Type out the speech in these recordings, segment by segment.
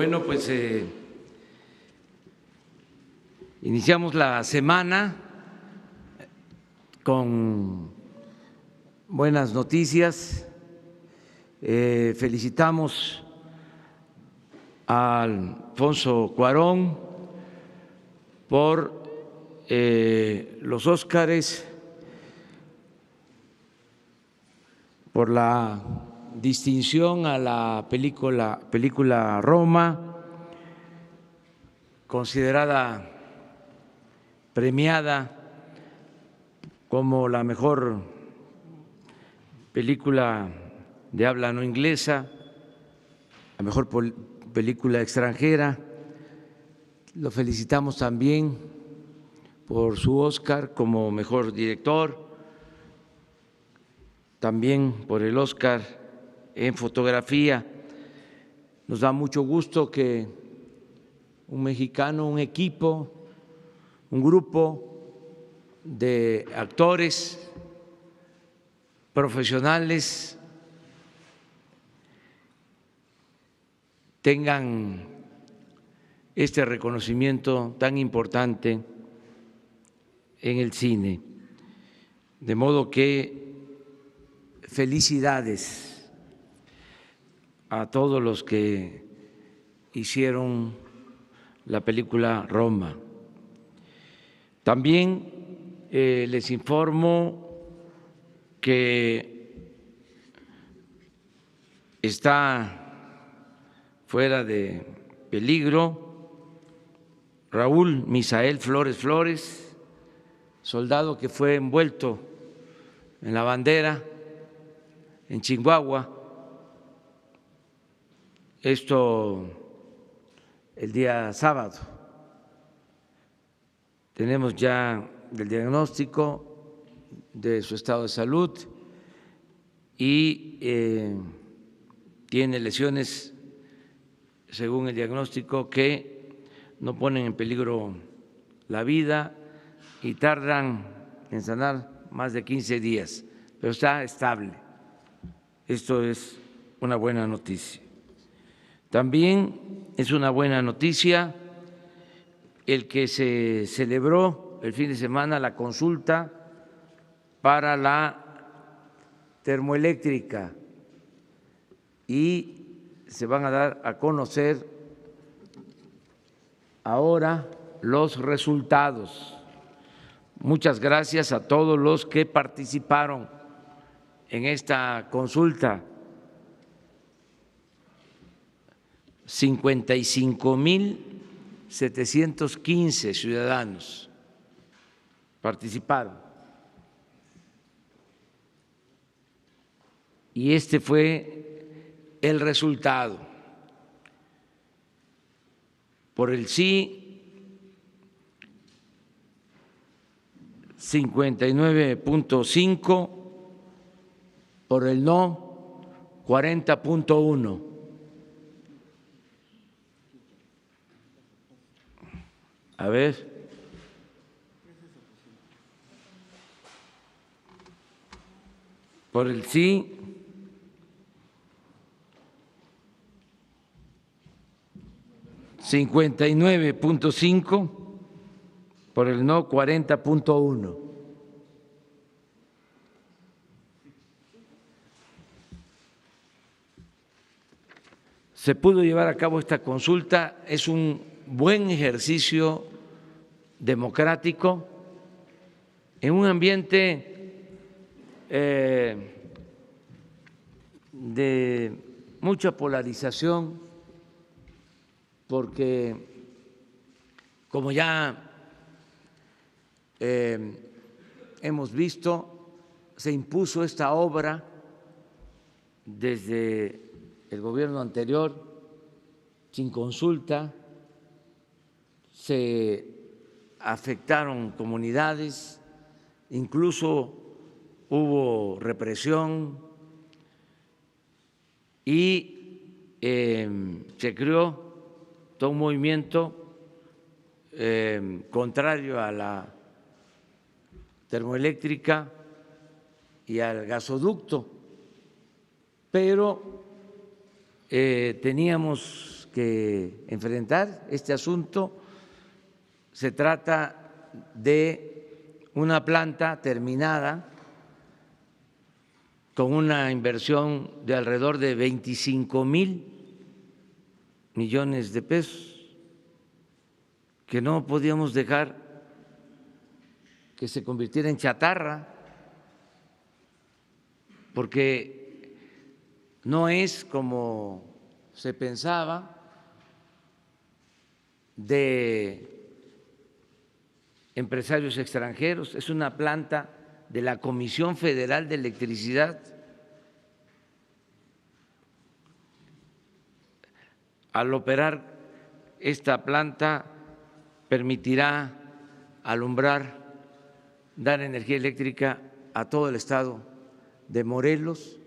Bueno, pues iniciamos la semana con buenas noticias. Felicitamos a Alfonso Cuarón por los Óscares, por la distinción a la película Roma, considerada premiada como la mejor película de habla no inglesa, la mejor película extranjera. Lo felicitamos también por su Óscar como mejor director, también por el Óscar en fotografía. Nos da mucho gusto que un mexicano, un equipo, un grupo de actores profesionales tengan este reconocimiento tan importante en el cine. De modo que felicidades a todos los que hicieron la película Roma. También les informo que está fuera de peligro Raúl Misael Flores Flores, soldado que fue envuelto en la bandera en Chihuahua. Esto el día sábado. Tenemos ya el diagnóstico de su estado de salud y tiene lesiones, según el diagnóstico, que no ponen en peligro la vida y tardan en sanar más de 15 días, pero está estable. Esto es una buena noticia. También es una buena noticia el que se celebró el fin de semana la consulta para la termoeléctrica y se van a dar a conocer ahora los resultados. Muchas gracias a todos los que participaron en esta consulta. 55,715 ciudadanos participaron. Y este fue el resultado. Por el sí, 59,5, por el no, 40,1. A ver. Por el sí, 59,5, por el no 40,1. Se pudo llevar a cabo esta consulta, es un buen ejercicio democrático en un ambiente de mucha polarización, porque como ya hemos visto, se impuso esta obra desde el gobierno anterior sin consulta, se afectaron comunidades, incluso hubo represión y se creó todo un movimiento contrario a la termoeléctrica y al gasoducto, pero teníamos que enfrentar este asunto. Se trata de una planta terminada con una inversión de alrededor de 25,000 millones de pesos, que no podíamos dejar que se convirtiera en chatarra, porque no es como se pensaba de empresarios extranjeros, es una planta de la Comisión Federal de Electricidad. Al operar esta planta permitirá alumbrar, dar energía eléctrica a todo el estado de Morelos.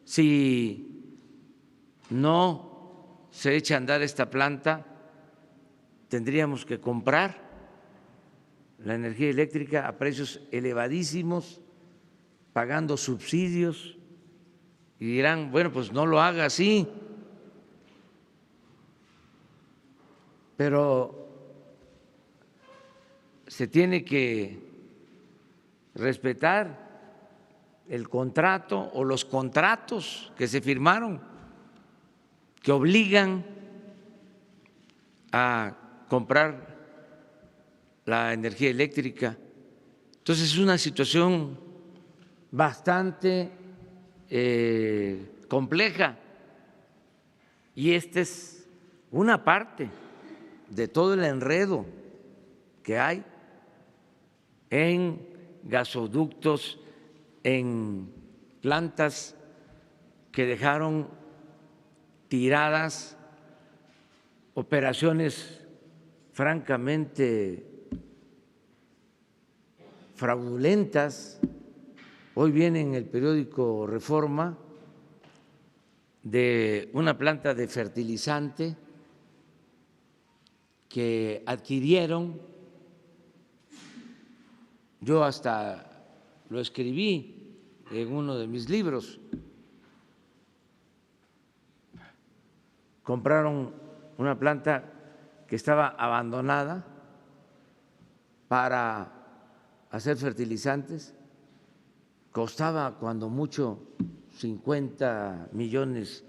Si no se echa a andar esta planta, tendríamos que comprar la energía eléctrica a precios elevadísimos, pagando subsidios, y dirán, bueno, pues no lo haga así, pero se tiene que respetar el contrato o los contratos que se firmaron, que obligan a comprar la energía eléctrica. Entonces es una situación bastante compleja, y esta es una parte de todo el enredo que hay en gasoductos, en plantas que dejaron tiradas, operaciones francamente fraudulentas. Hoy viene en el periódico Reforma de una planta de fertilizante que adquirieron, yo hasta lo escribí en uno de mis libros. Compraron una planta que estaba abandonada para hacer fertilizantes, costaba cuando mucho 50 millones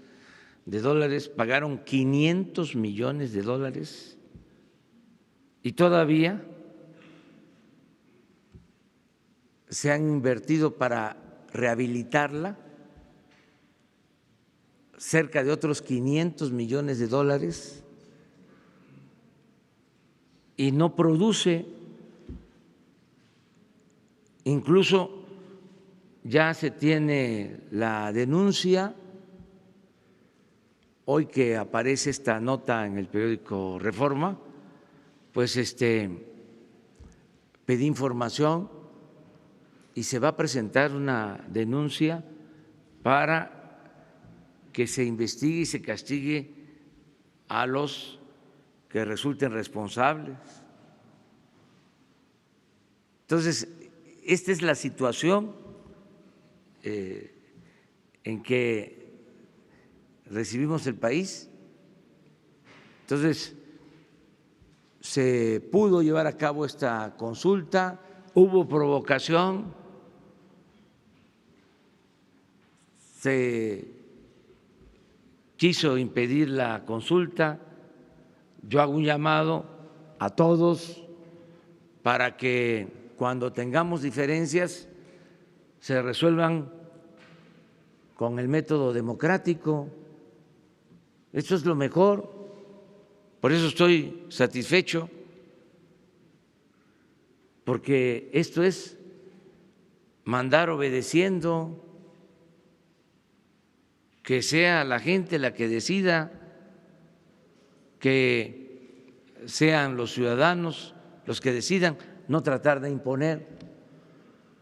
de dólares, pagaron 500 millones de dólares y todavía se han invertido para rehabilitarla cerca de otros 500 millones de dólares y no produce. Incluso ya se tiene la denuncia, hoy que aparece esta nota en el periódico Reforma, pues pedí información y se va a presentar una denuncia para que se investigue y se castigue a los que resulten responsables. Entonces, esta es la situación en que recibimos el país. Entonces, se pudo llevar a cabo esta consulta, hubo provocación, se quiso impedir la consulta. Yo hago un llamado a todos para que cuando tengamos diferencias se resuelvan con el método democrático. Esto es lo mejor, por eso estoy satisfecho, porque esto es mandar obedeciendo, que sea la gente la que decida, que sean los ciudadanos los que decidan, no tratar de imponer,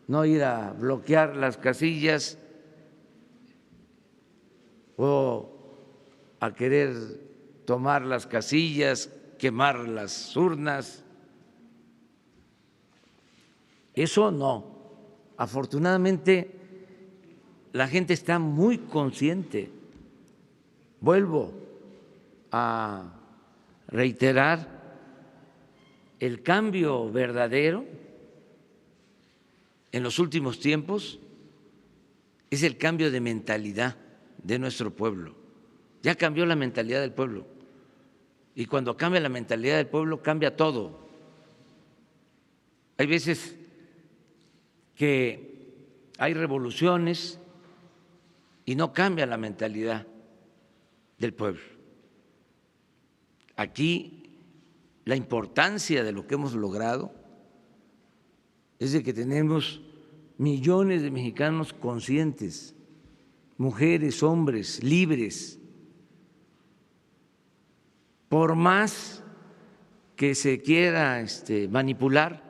no ir a bloquear las casillas o a querer tomar las casillas, quemar las urnas. Eso no. Afortunadamente, la gente está muy consciente. Vuelvo a reiterar el cambio verdadero en los últimos tiempos es el cambio de mentalidad de nuestro pueblo. Ya cambió la mentalidad del pueblo. Y cuando cambia la mentalidad del pueblo, cambia todo. Hay veces que hay revoluciones y no cambia la mentalidad del pueblo. Aquí la importancia de lo que hemos logrado es de que tenemos millones de mexicanos conscientes, mujeres, hombres, libres. Por más que se quiera manipular,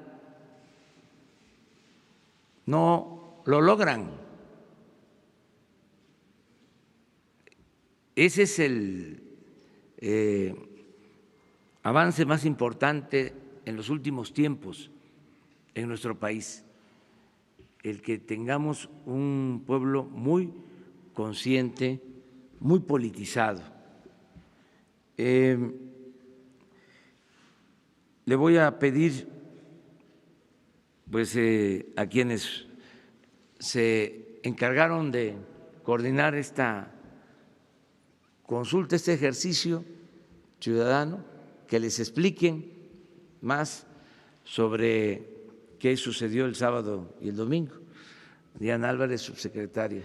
no lo logran. Ese es el avance más importante en los últimos tiempos en nuestro país, el que tengamos un pueblo muy consciente, muy politizado. Le voy a pedir pues a quienes se encargaron de coordinar esta consulta, este ejercicio ciudadano, que les expliquen más sobre qué sucedió el sábado y el domingo. Diana Álvarez, subsecretaria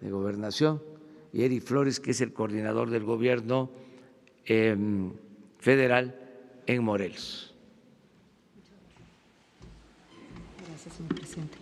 de Gobernación, y Eri Flores, que es el coordinador del gobierno federal en Morelos. Gracias, señor presidente.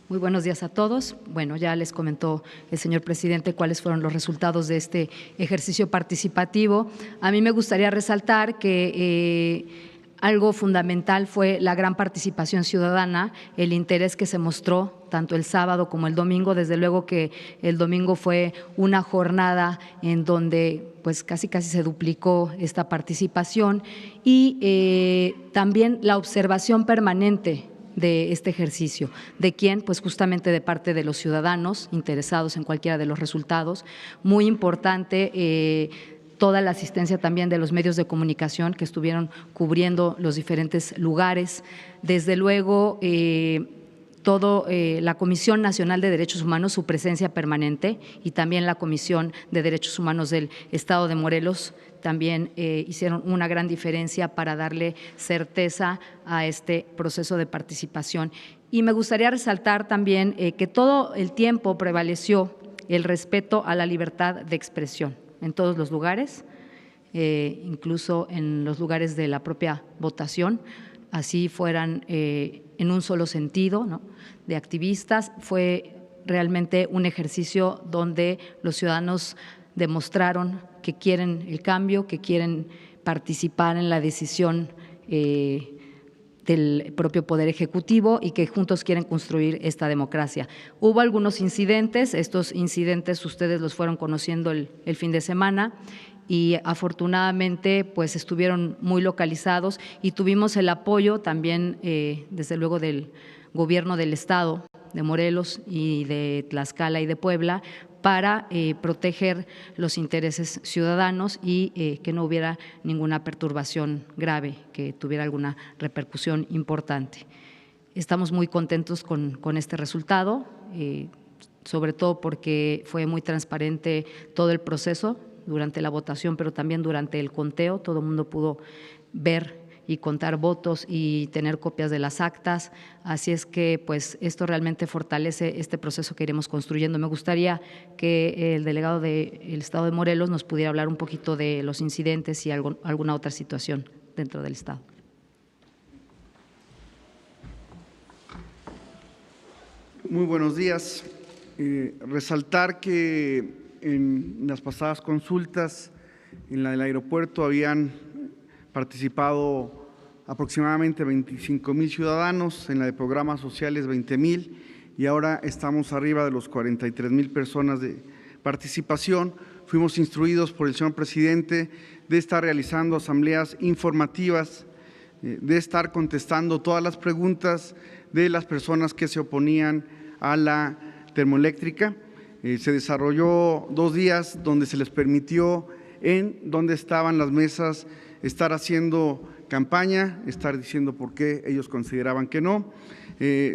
Muy buenos días a todos. Bueno, ya les comentó el señor presidente cuáles fueron los resultados de este ejercicio participativo. A mí me gustaría resaltar que algo fundamental fue la gran participación ciudadana, el interés que se mostró tanto el sábado como el domingo. Desde luego que el domingo fue una jornada en donde pues casi se duplicó esta participación y también la observación permanente de este ejercicio. ¿De quién? Pues justamente de parte de los ciudadanos interesados en cualquiera de los resultados. Muy importante toda la asistencia también de los medios de comunicación que estuvieron cubriendo los diferentes lugares. Desde luego, la Comisión Nacional de Derechos Humanos, su presencia permanente, y también la Comisión de Derechos Humanos del Estado de Morelos también hicieron una gran diferencia para darle certeza a este proceso de participación. Y me gustaría resaltar también que todo el tiempo prevaleció el respeto a la libertad de expresión en todos los lugares, incluso en los lugares de la propia votación, así fueran en un solo sentido, ¿no?, de activistas. Fue realmente un ejercicio donde los ciudadanos demostraron que quieren el cambio, que quieren participar en la decisión del propio Poder Ejecutivo y que juntos quieren construir esta democracia. Hubo algunos incidentes, estos incidentes ustedes los fueron conociendo el fin de semana y afortunadamente pues estuvieron muy localizados y tuvimos el apoyo también desde luego del Gobierno del Estado de Morelos y de Tlaxcala y de Puebla para proteger los intereses ciudadanos y que no hubiera ninguna perturbación grave, que tuviera alguna repercusión importante. Estamos muy contentos con este resultado, sobre todo porque fue muy transparente todo el proceso durante la votación, pero también durante el conteo. Todo el mundo pudo ver y contar votos y tener copias de las actas. Así es que pues esto realmente fortalece este proceso que iremos construyendo. Me gustaría que el delegado del Estado de Morelos nos pudiera hablar un poquito de los incidentes y alguna otra situación dentro del Estado. Muy buenos días. Resaltar que en las pasadas consultas, en la del aeropuerto, habían participado aproximadamente 25,000 ciudadanos, en la de programas sociales 20,000 y ahora estamos arriba de los 43,000 personas de participación. Fuimos instruidos por el señor presidente de estar realizando asambleas informativas, de estar contestando todas las preguntas de las personas que se oponían a la termoeléctrica. Se desarrolló 2 días donde se les permitió en dónde estaban las mesas, estar haciendo campaña, estar diciendo por qué ellos consideraban que no.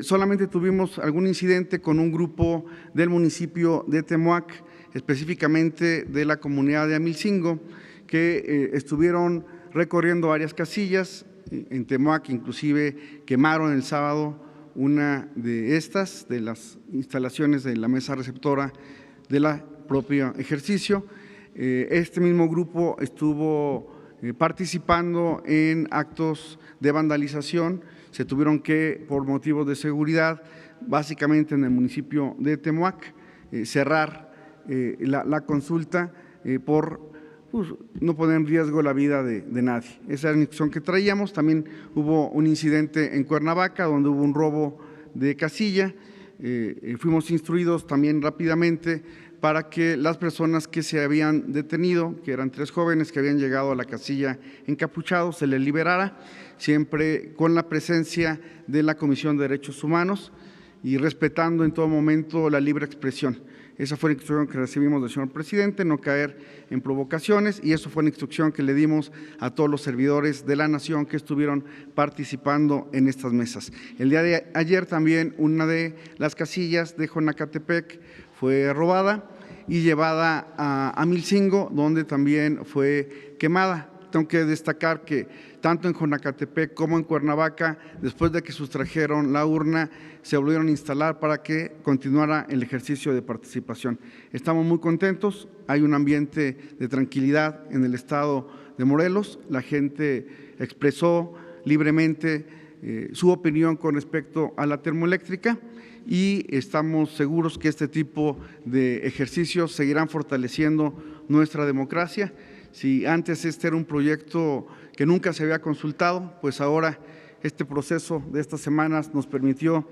Solamente tuvimos algún incidente con un grupo del municipio de Temoac, específicamente de la comunidad de Amilcingo, que estuvieron recorriendo varias casillas. En Temoac inclusive quemaron el sábado una de estas, de las instalaciones de la mesa receptora de la propio ejercicio. Este mismo grupo estuvo participando en actos de vandalización. Se tuvieron que, por motivos de seguridad, básicamente en el municipio de Temoac, cerrar la consulta por no poner en riesgo la vida de nadie. Esa era la instrucción que traíamos. También hubo un incidente en Cuernavaca donde hubo un robo de casilla. Fuimos instruidos también rápidamente para que las personas que se habían detenido, que eran 3 jóvenes que habían llegado a la casilla encapuchados, se les liberara, siempre con la presencia de la Comisión de Derechos Humanos y respetando en todo momento la libre expresión. Esa fue la instrucción que recibimos del señor presidente, no caer en provocaciones, y eso fue la instrucción que le dimos a todos los servidores de la nación que estuvieron participando en estas mesas. El día de ayer también una de las casillas de Jonacatepec fue robada y llevada a Amilcingo, donde también fue quemada. Tengo que destacar que tanto en Jonacatepec como en Cuernavaca, después de que sustrajeron la urna, se volvieron a instalar para que continuara el ejercicio de participación. Estamos muy contentos, hay un ambiente de tranquilidad en el estado de Morelos, la gente expresó libremente su opinión con respecto a la termoeléctrica y estamos seguros que este tipo de ejercicios seguirán fortaleciendo nuestra democracia. Si antes este era un proyecto que nunca se había consultado, pues ahora este proceso de estas semanas nos permitió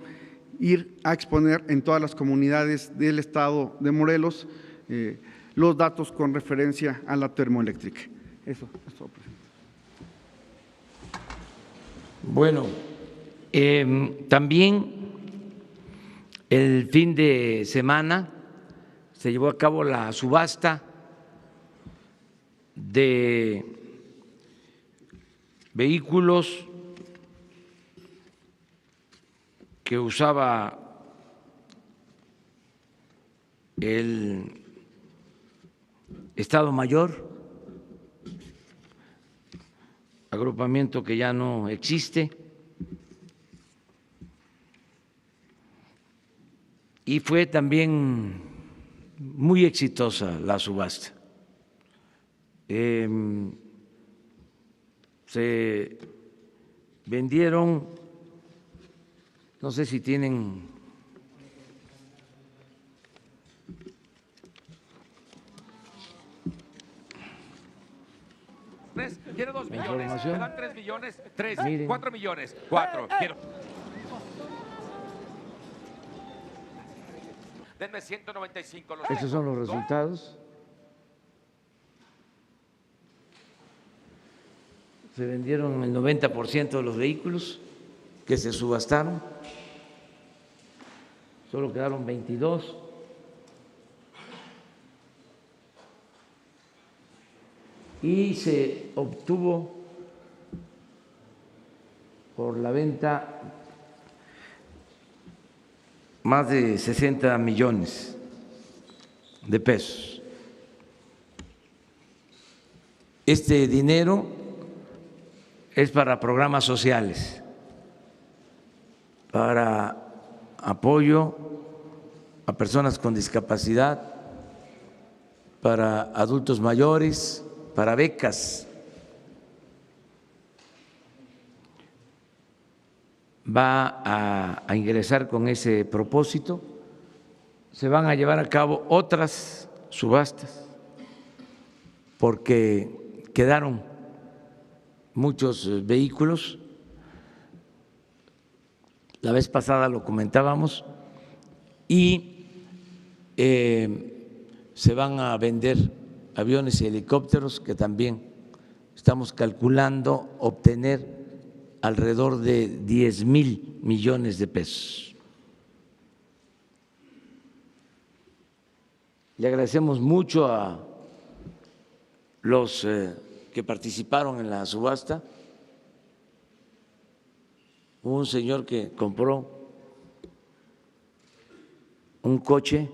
ir a exponer en todas las comunidades del estado de Morelos los datos con referencia a la termoeléctrica. Eso, presidente. Bueno, también el fin de semana se llevó a cabo la subasta de vehículos que usaba el Estado Mayor, agrupamiento que ya no existe, y fue también muy exitosa la subasta. Se vendieron, no sé si tienen quiero 2 millones, información. me dan 3 millones, 3, Miren. 4 millones, 4, quiero. Denme 195. Estos son los resultados. Se vendieron el 90% de los vehículos que se subastaron, solo quedaron 22. Y se obtuvo por la venta más de 60 millones de pesos. Este dinero es para programas sociales, para apoyo a personas con discapacidad, para adultos mayores, para becas. Va a ingresar con ese propósito. Se van a llevar a cabo otras subastas porque quedaron muchos vehículos. La vez pasada lo comentábamos y se van a vender aviones y helicópteros que también estamos calculando obtener alrededor de 10,000 millones de pesos. Le agradecemos mucho a los que participaron en la subasta. Hubo un señor que compró un coche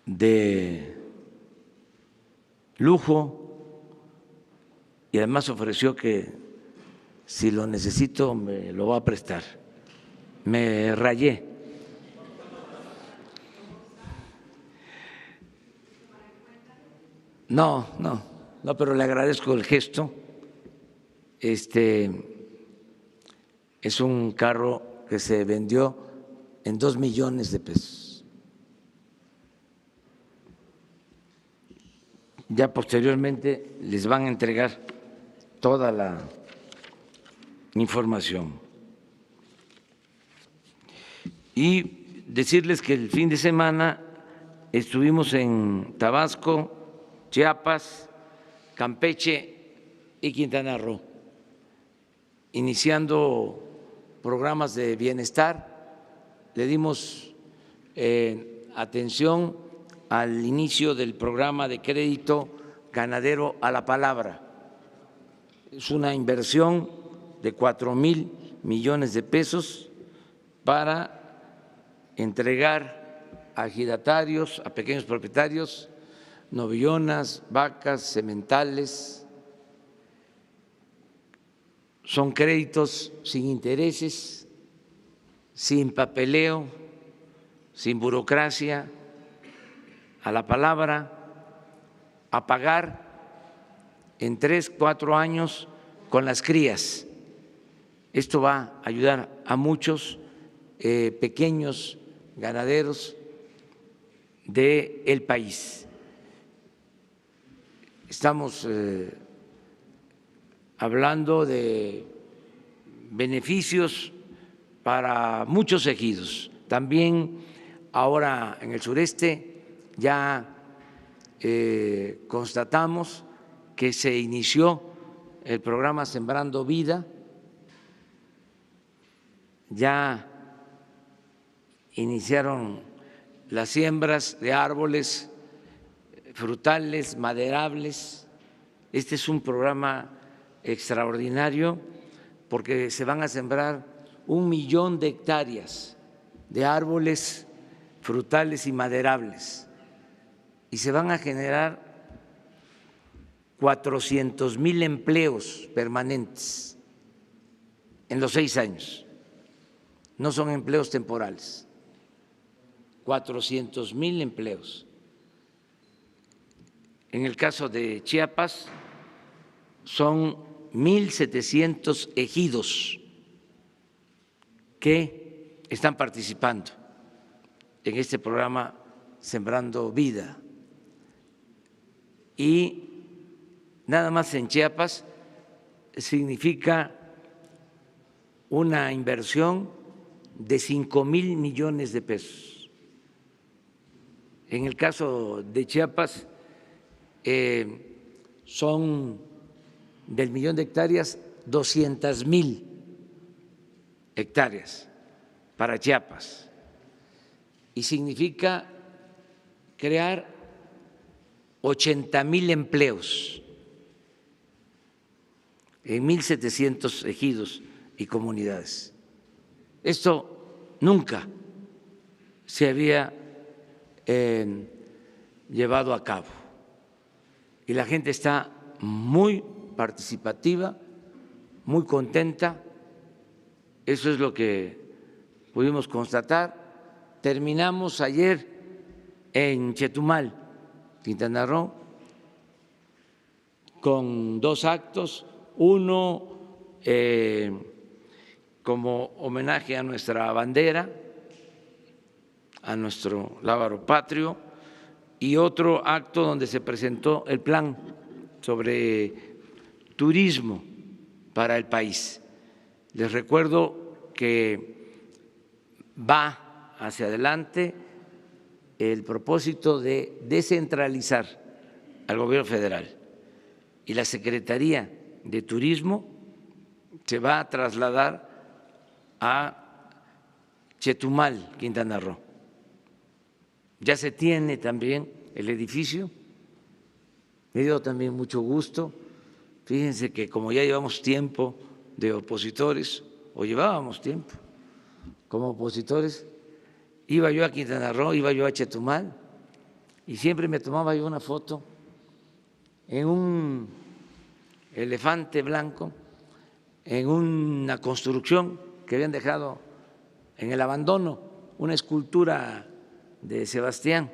de lujo y además ofreció que si lo necesito me lo va a prestar. Me rayé. No, pero le agradezco el gesto. Es un carro que se vendió en 2 millones de pesos. Ya posteriormente les van a entregar toda la información. Y decirles que el fin de semana estuvimos en Tabasco, Chiapas, Campeche y Quintana Roo, iniciando programas de bienestar. Le dimos atención al inicio del programa de crédito ganadero a la palabra. Es una inversión de 4,000 millones de pesos para entregar a ejidatarios, a pequeños propietarios, novillonas, vacas, sementales. Son créditos sin intereses, sin papeleo, sin burocracia, a la palabra, a pagar en 3, 4 años con las crías. Esto va a ayudar a muchos pequeños ganaderos del país. Estamos hablando de beneficios para muchos ejidos. También ahora en el sureste ya constatamos que se inició el programa Sembrando Vida, ya iniciaron las siembras de árboles frutales, maderables. Este es un programa extraordinario porque se van a sembrar 1 millón de hectáreas de árboles frutales y maderables y se van a generar 400,000 empleos permanentes en los 6 años. No son empleos temporales, 400,000 empleos. En el caso de Chiapas son 1,700 ejidos que están participando en este programa Sembrando Vida. Y nada más en Chiapas significa una inversión de 5,000 millones de pesos. En el caso de Chiapas son del millón de hectáreas 200,000 hectáreas para Chiapas y significa crear 80,000 empleos en 1,700 ejidos y comunidades. Esto nunca se había llevado a cabo y la gente está muy participativa, muy contenta. Eso es lo que pudimos constatar. Terminamos ayer en Chetumal, Quintana Roo, con 2 actos, uno como homenaje a nuestra bandera, a nuestro lábaro patrio, y otro acto donde se presentó el plan sobre turismo para el país. Les recuerdo que va hacia adelante el propósito de descentralizar al gobierno federal y la Secretaría de Turismo se va a trasladar a Chetumal, Quintana Roo. ya se tiene también el edificio. Me dio también mucho gusto. Fíjense que como ya llevamos tiempo de opositores, o llevábamos tiempo como opositores, iba yo a Quintana Roo, iba yo a Chetumal, y siempre me tomaba yo una foto en un elefante blanco, en una construcción que habían dejado en el abandono, una escultura de Sebastián.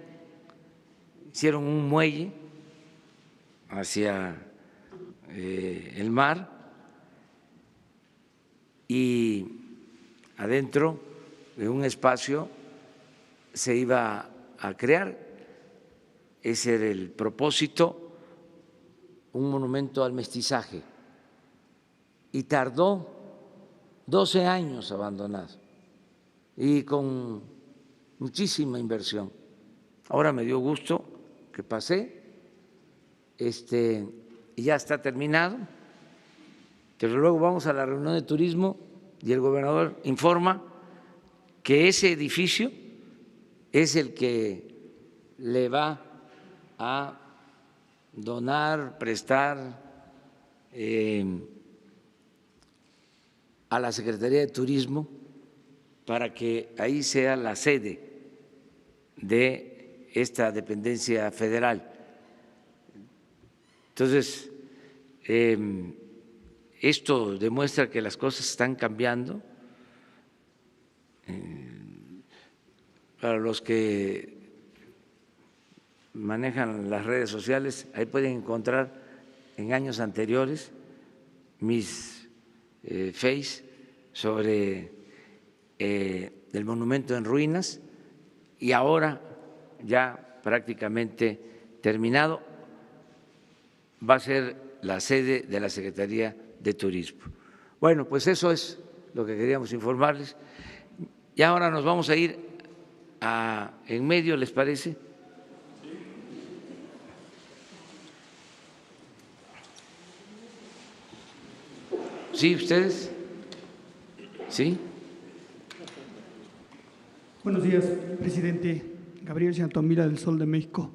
Hicieron un muelle hacia el mar y adentro de un espacio se iba a crear, ese era el propósito, un monumento al mestizaje, y tardó 12 años abandonado y con muchísima inversión. Ahora me dio gusto que pasé, y ya está terminado, pero luego vamos a la reunión de turismo y el gobernador informa que ese edificio es el que le va a donar, prestar a la Secretaría de Turismo para que ahí sea la sede de esta dependencia federal. Entonces, esto demuestra que las cosas están cambiando. Para los que manejan las redes sociales, ahí pueden encontrar en años anteriores mis face sobre el monumento en ruinas, y ahora ya prácticamente terminado, va a ser la sede de la Secretaría de Turismo. Bueno, pues eso es lo que queríamos informarles. Y ahora nos vamos a ir en medio, ¿les parece? ¿Sí, ustedes? ¿Sí? Buenos días, presidente. Gabriel Santomira, del Sol de México.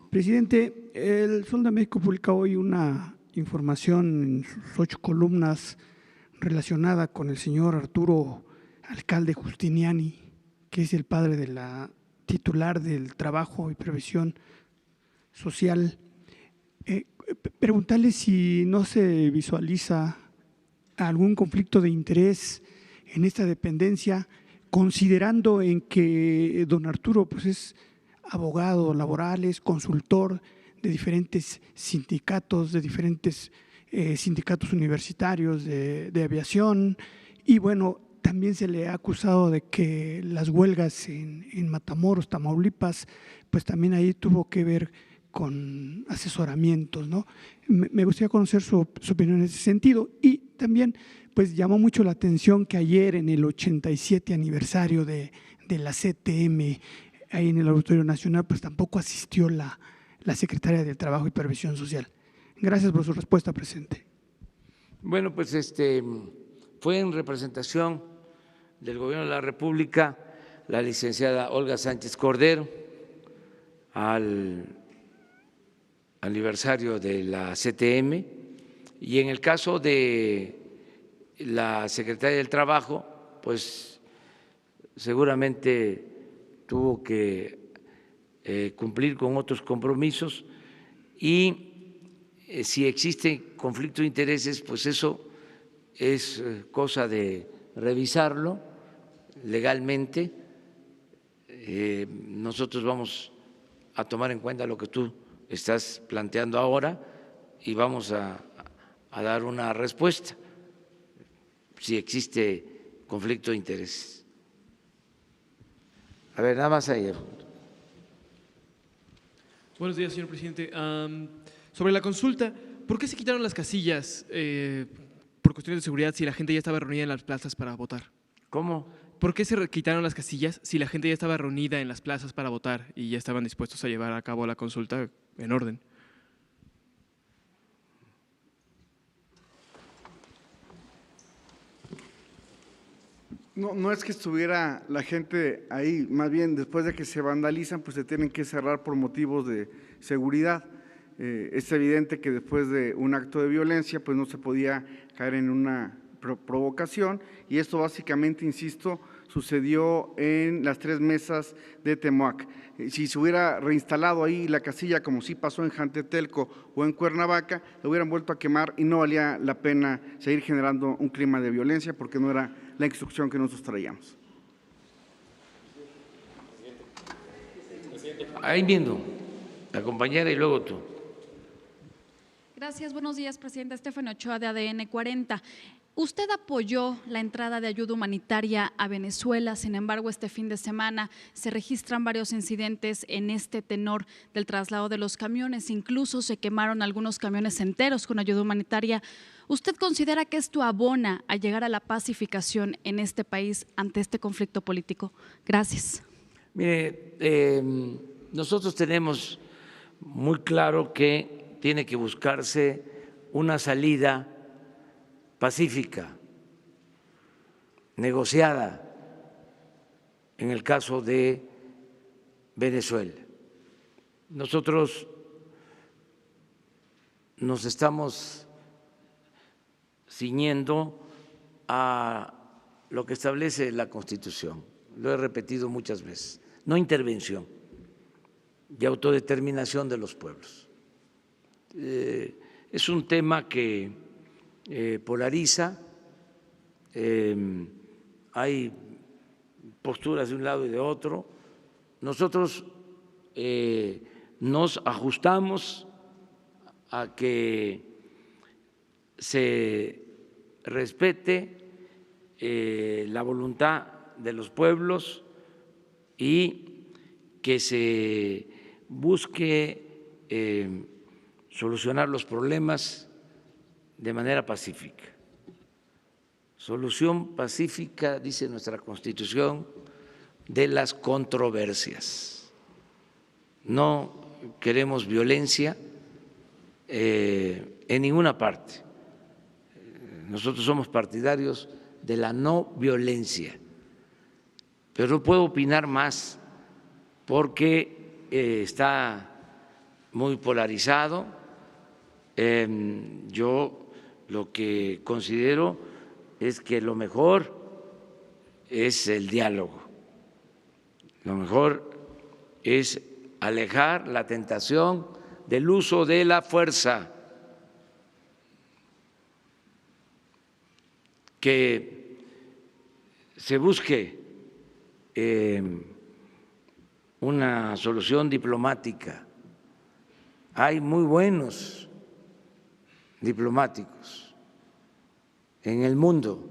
Presidente, el Sol de México publica hoy una información en sus 8 columnas relacionada con el señor Arturo Alcalde Justiniani, que es el padre de la titular del Trabajo y Previsión Social. Preguntarle si no se visualiza algún conflicto de interés en esta dependencia, considerando en que don Arturo pues es abogado laboral, es consultor de diferentes sindicatos, de diferentes sindicatos universitarios de aviación, y bueno, también se le ha acusado de que las huelgas en Matamoros, Tamaulipas, pues también ahí tuvo que ver con asesoramientos, ¿no? Me gustaría conocer su opinión en ese sentido. Y también pues llamó mucho la atención que ayer, en el 87 aniversario de la CTM, ahí en el Auditorio Nacional, pues tampoco asistió la Secretaria del Trabajo y Previsión Social. Gracias por su respuesta, presidente. Bueno, pues fue en representación del Gobierno de la República la licenciada Olga Sánchez Cordero al aniversario de la CTM, y en el caso de la Secretaría del Trabajo, pues seguramente tuvo que cumplir con otros compromisos, y si existe conflicto de intereses, pues eso es cosa de revisarlo legalmente. Nosotros vamos a tomar en cuenta lo que tú estás planteando ahora y vamos a dar una respuesta si existe conflicto de intereses. A ver, nada más ahí. Buenos días, señor presidente. Sobre la consulta, ¿por qué se quitaron las casillas por cuestiones de seguridad si la gente ya estaba reunida en las plazas para votar? ¿Cómo? ¿Por qué se quitaron las casillas si la gente ya estaba reunida en las plazas para votar y ya estaban dispuestos a llevar a cabo la consulta en orden? No es que estuviera la gente ahí, más bien después de que se vandalizan, pues se tienen que cerrar por motivos de seguridad. Es evidente que después de un acto de violencia, pues no se podía caer en una provocación, y esto básicamente, insisto, sucedió en las 3 mesas de Temoac. Si se hubiera reinstalado ahí la casilla, como sí pasó en Jantetelco o en Cuernavaca, lo hubieran vuelto a quemar y no valía la pena seguir generando un clima de violencia, porque no era la instrucción que nosotros traíamos. Ahí viendo, la compañera y luego tú. Gracias, buenos días, presidente. Estefania Ochoa, de ADN 40. Usted apoyó la entrada de ayuda humanitaria a Venezuela, sin embargo, este fin de semana se registran varios incidentes en este tenor del traslado de los camiones, incluso se quemaron algunos camiones enteros con ayuda humanitaria. ¿Usted considera que esto abona a llegar a la pacificación en este país ante este conflicto político? Gracias. Mire, nosotros tenemos muy claro que tiene que buscarse una salida pacífica, negociada, en el caso de Venezuela. Nosotros nos estamos ciñendo a lo que establece la Constitución, lo he repetido muchas veces, no intervención y autodeterminación de los pueblos. Es un tema que polariza, hay posturas de un lado y de otro. Nosotros nos ajustamos a que se respete la voluntad de los pueblos y que se busque solucionar los problemas de manera pacífica. Solución pacífica, dice nuestra Constitución, de las controversias. No queremos violencia en ninguna parte. Nosotros somos partidarios de la no violencia, pero no puedo opinar más porque está muy polarizado. Yo lo que considero es que lo mejor es el diálogo, lo mejor es alejar la tentación del uso de la fuerza, que se busque una solución diplomática. Hay muy buenos diplomáticos en el mundo.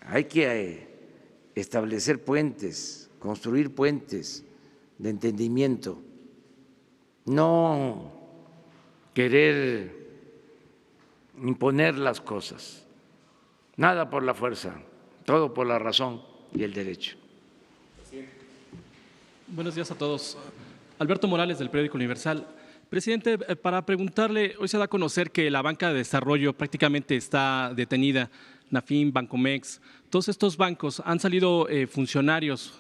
Hay que establecer puentes, construir puentes de entendimiento, no querer imponer las cosas. Nada por la fuerza, todo por la razón y el derecho. Buenos días a todos. Alberto Morales, del periódico Universal. Presidente, para preguntarle, hoy se da a conocer que la banca de desarrollo prácticamente está detenida, Nafin, Bancomex, todos estos bancos, han salido funcionarios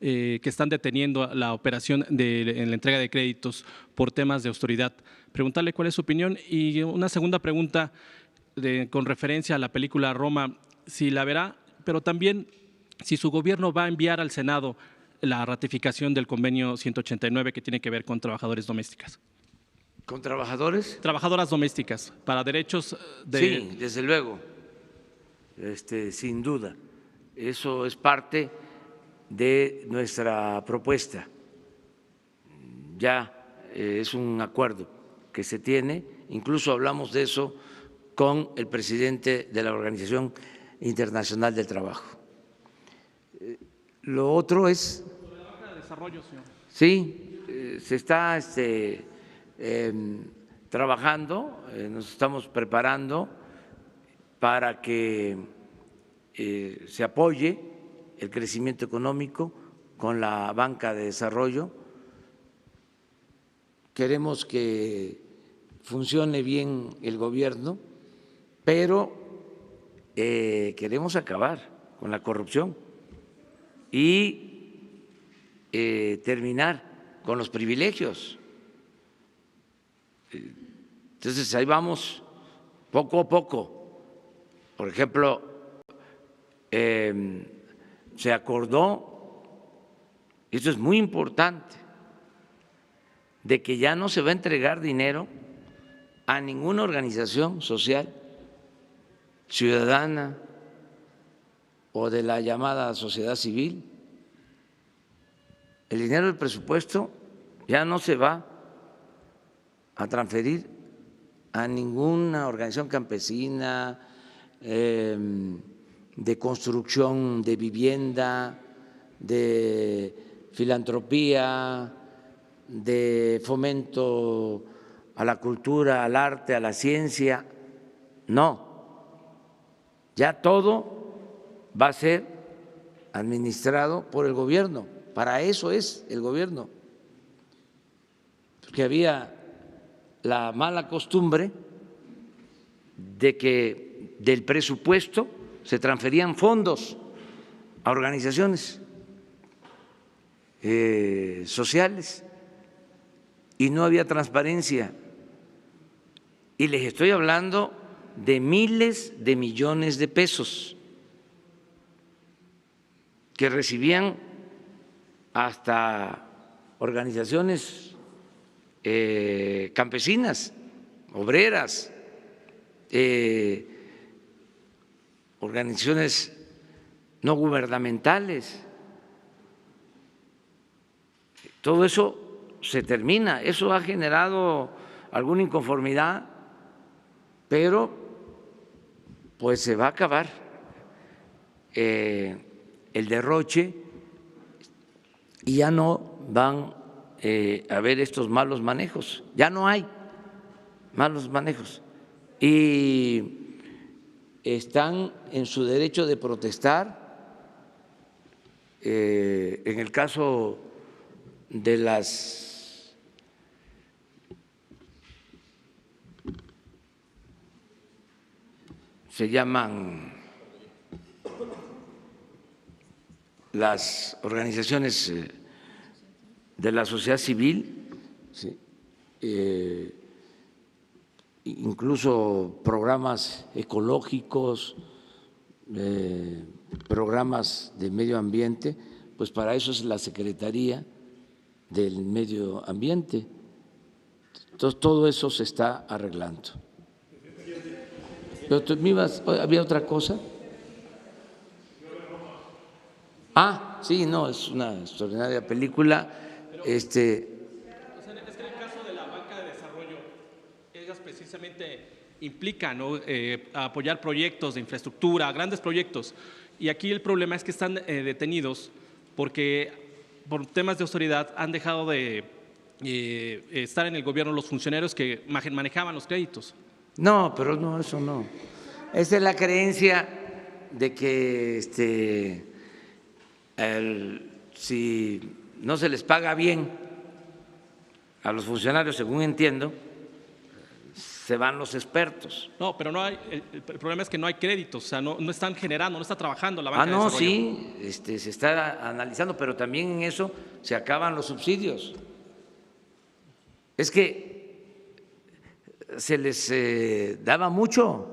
que están deteniendo la operación en la entrega de créditos por temas de autoridad. Preguntarle cuál es su opinión y una segunda pregunta con referencia a la película Roma, si la verá, pero también si su gobierno va a enviar al Senado la ratificación del convenio 189 que tiene que ver con trabajadoras domésticas. ¿Con trabajadores? Trabajadoras domésticas, para derechos de… Sí, desde luego, sin duda. Eso es parte de nuestra propuesta. Ya es un acuerdo que se tiene, incluso hablamos de eso con el presidente de la Organización Internacional del Trabajo. Lo otro es… Sobre la banca de desarrollo, señor. Sí, se está trabajando, nos estamos preparando para que se apoye el crecimiento económico con la banca de desarrollo. Queremos que funcione bien el gobierno, pero queremos acabar con la corrupción y terminar con los privilegios. Entonces, ahí vamos poco a poco. Por ejemplo, se acordó, y esto es muy importante, de que ya no se va a entregar dinero a ninguna organización social, ciudadana o de la llamada sociedad civil. El dinero del presupuesto ya no se va a transferir a ninguna organización campesina, de construcción de vivienda, de filantropía, de fomento a la cultura, al arte, a la ciencia. No, ya todo va a ser administrado por el gobierno. Para eso es el gobierno. Porque había la mala costumbre de que del presupuesto se transferían fondos a organizaciones sociales y no había transparencia. Y les estoy hablando de miles de millones de pesos que recibían hasta organizaciones campesinas, obreras, organizaciones no gubernamentales. Todo eso se termina. Eso ha generado alguna inconformidad, pero pues se va a acabar el derroche y ya no van a haber estos malos manejos. Ya no hay malos manejos y están en su derecho de protestar. En el caso de las se llaman las organizaciones de la sociedad civil, ¿sí? Incluso programas ecológicos, programas de medio ambiente, pues para eso es la Secretaría del Medio Ambiente. Entonces, todo eso se está arreglando. Pero tú me ibas, ¿había otra cosa? Ah, sí, no, es una extraordinaria película. Es que en el caso de la banca de desarrollo, ellas precisamente implican, ¿no?, apoyar proyectos de infraestructura, grandes proyectos. Y aquí el problema es que están detenidos porque por temas de austeridad han dejado de estar en el gobierno los funcionarios que manejaban los créditos. No, pero no, eso no. Esa es la creencia de que si no se les paga bien a los funcionarios, según entiendo, se van los expertos. No, pero no hay, el problema es que no hay créditos, o sea, no están generando, no está trabajando la banca de desarrollo. Sí, se está analizando, pero también en eso se acaban los subsidios. Es que se les daba mucho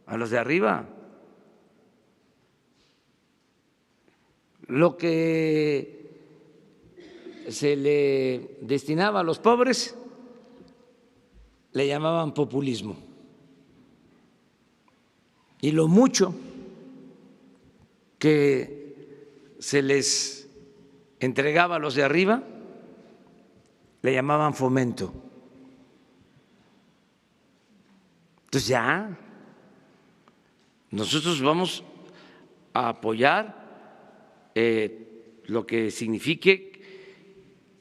a los de arriba. Lo que se le destinaba a los pobres le llamaban populismo. Y lo mucho que se les entregaba a los de arriba le llamaban fomento. Entonces ya nosotros vamos a apoyar lo que signifique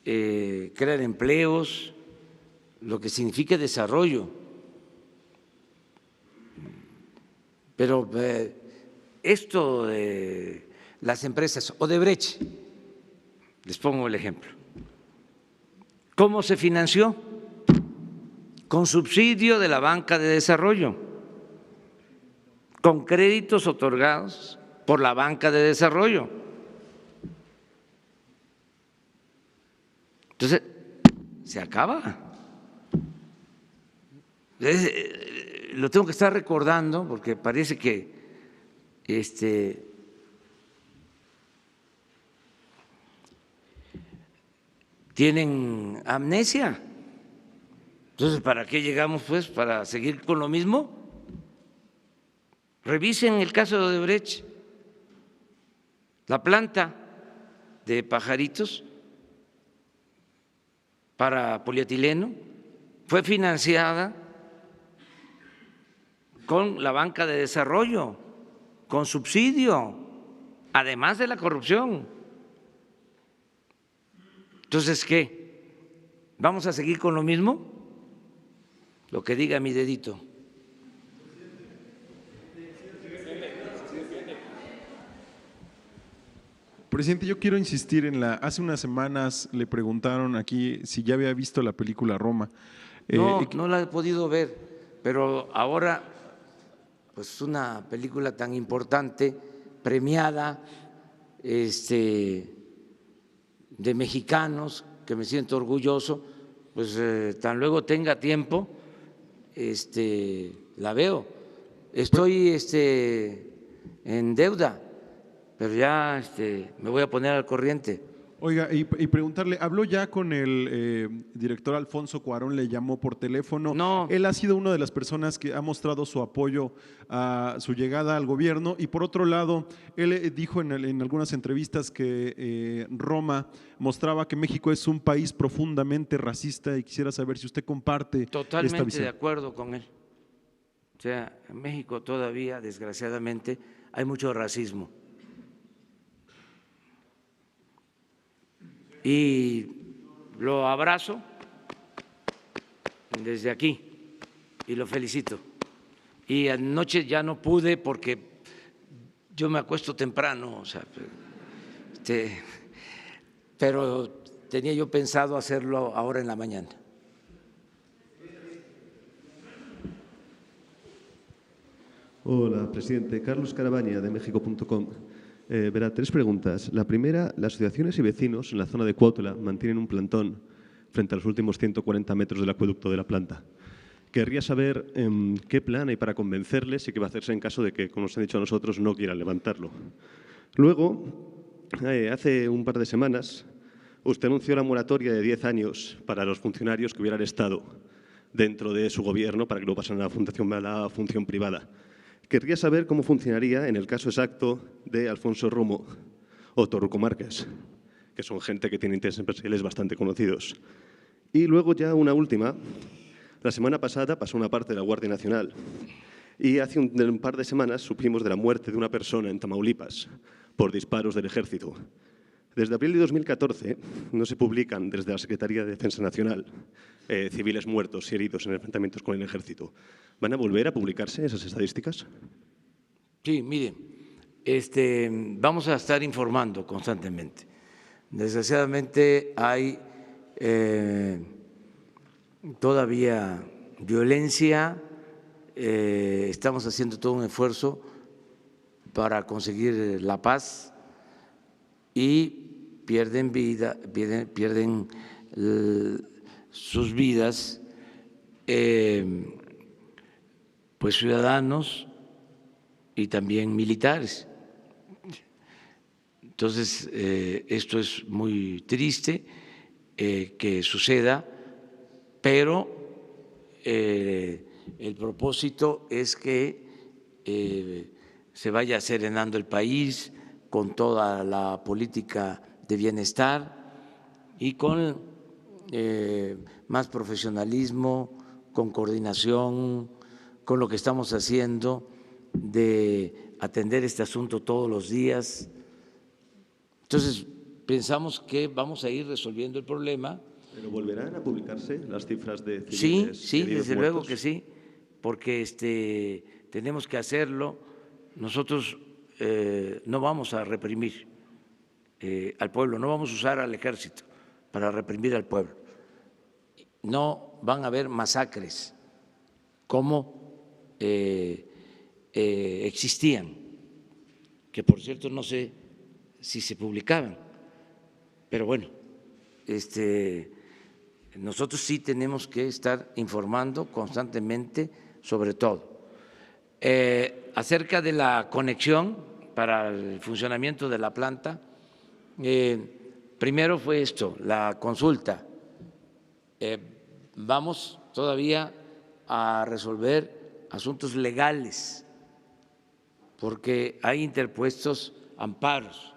crear empleos, lo que signifique desarrollo. Pero esto de las empresas, Odebrecht, les pongo el ejemplo. ¿Cómo se financió? Con subsidio de la banca de desarrollo. con créditos otorgados por la banca de desarrollo. Entonces, se acaba. Lo tengo que estar recordando porque parece que tienen amnesia. Entonces, ¿para qué llegamos pues? ¿Para seguir con lo mismo? Revisen el caso de Odebrecht. La planta de Pajaritos para polietileno fue financiada con la banca de desarrollo, con subsidio, además de la corrupción. Entonces, ¿qué? ¿Vamos a seguir con lo mismo? Lo que diga mi dedito. Presidente, yo quiero insistir en hace unas semanas le preguntaron aquí si ya había visto la película Roma. No la he podido ver, pero ahora, pues una película tan importante, premiada, de mexicanos, que me siento orgulloso, pues tan luego tenga tiempo, la veo. Estoy en deuda, pero ya me voy a poner al corriente. Oiga, y preguntarle, ¿habló ya con el director Alfonso Cuarón? ¿Le llamó por teléfono? No. Él ha sido una de las personas que ha mostrado su apoyo a su llegada al gobierno y por otro lado, él dijo en algunas entrevistas que Roma mostraba que México es un país profundamente racista y quisiera saber si usted comparte esta Totalmente visión. de acuerdo con él. O sea, en México todavía, desgraciadamente, hay mucho racismo. Y lo abrazo desde aquí y lo felicito. Y anoche ya no pude porque yo me acuesto temprano, o sea, pero tenía yo pensado hacerlo ahora en la mañana. Hola, presidente. Carlos Carabaña, de México.com. Verá, 3 preguntas. La primera, las asociaciones y vecinos en la zona de Cuautla mantienen un plantón frente a los últimos 140 metros del acueducto de la planta. Querría saber qué plan hay para convencerles y qué va a hacerse en caso de que, como nos han dicho a nosotros, no quieran levantarlo. Luego, hace un par de semanas, usted anunció la moratoria de 10 años para los funcionarios que hubieran estado dentro de su gobierno para que lo pasaran a la función privada. Querría saber cómo funcionaría en el caso exacto de Alfonso Romo o Torruco Márquez, que son gente que tiene intereses empresariales bastante conocidos. Y luego ya una última. La semana pasada pasó una parte de la Guardia Nacional y hace un par de semanas supimos de la muerte de una persona en Tamaulipas por disparos del Ejército. Desde abril de 2014 no se publican desde la Secretaría de Defensa Nacional civiles muertos y heridos en enfrentamientos con el Ejército. ¿Van a volver a publicarse esas estadísticas? Sí, mire, vamos a estar informando constantemente. Desgraciadamente hay todavía violencia, estamos haciendo todo un esfuerzo para conseguir la paz y pierden sus vidas pues ciudadanos y también militares. Entonces, esto es muy triste que suceda, pero el propósito es que se vaya serenando el país con toda la política de bienestar y con más profesionalismo, con coordinación, con lo que estamos haciendo de atender este asunto todos los días. Entonces, pensamos que vamos a ir resolviendo el problema. ¿Pero volverán a publicarse las cifras de civiles? Sí, desde luego muertos? que sí, porque tenemos que hacerlo. Nosotros no vamos a reprimir al pueblo, no vamos a usar al ejército para reprimir al pueblo. No van a haber masacres como existían, que por cierto no sé si se publicaban, pero bueno, nosotros sí tenemos que estar informando constantemente sobre todo. Acerca de la conexión para el funcionamiento de la planta, primero fue esto, la consulta. Vamos todavía a resolver asuntos legales porque hay interpuestos amparos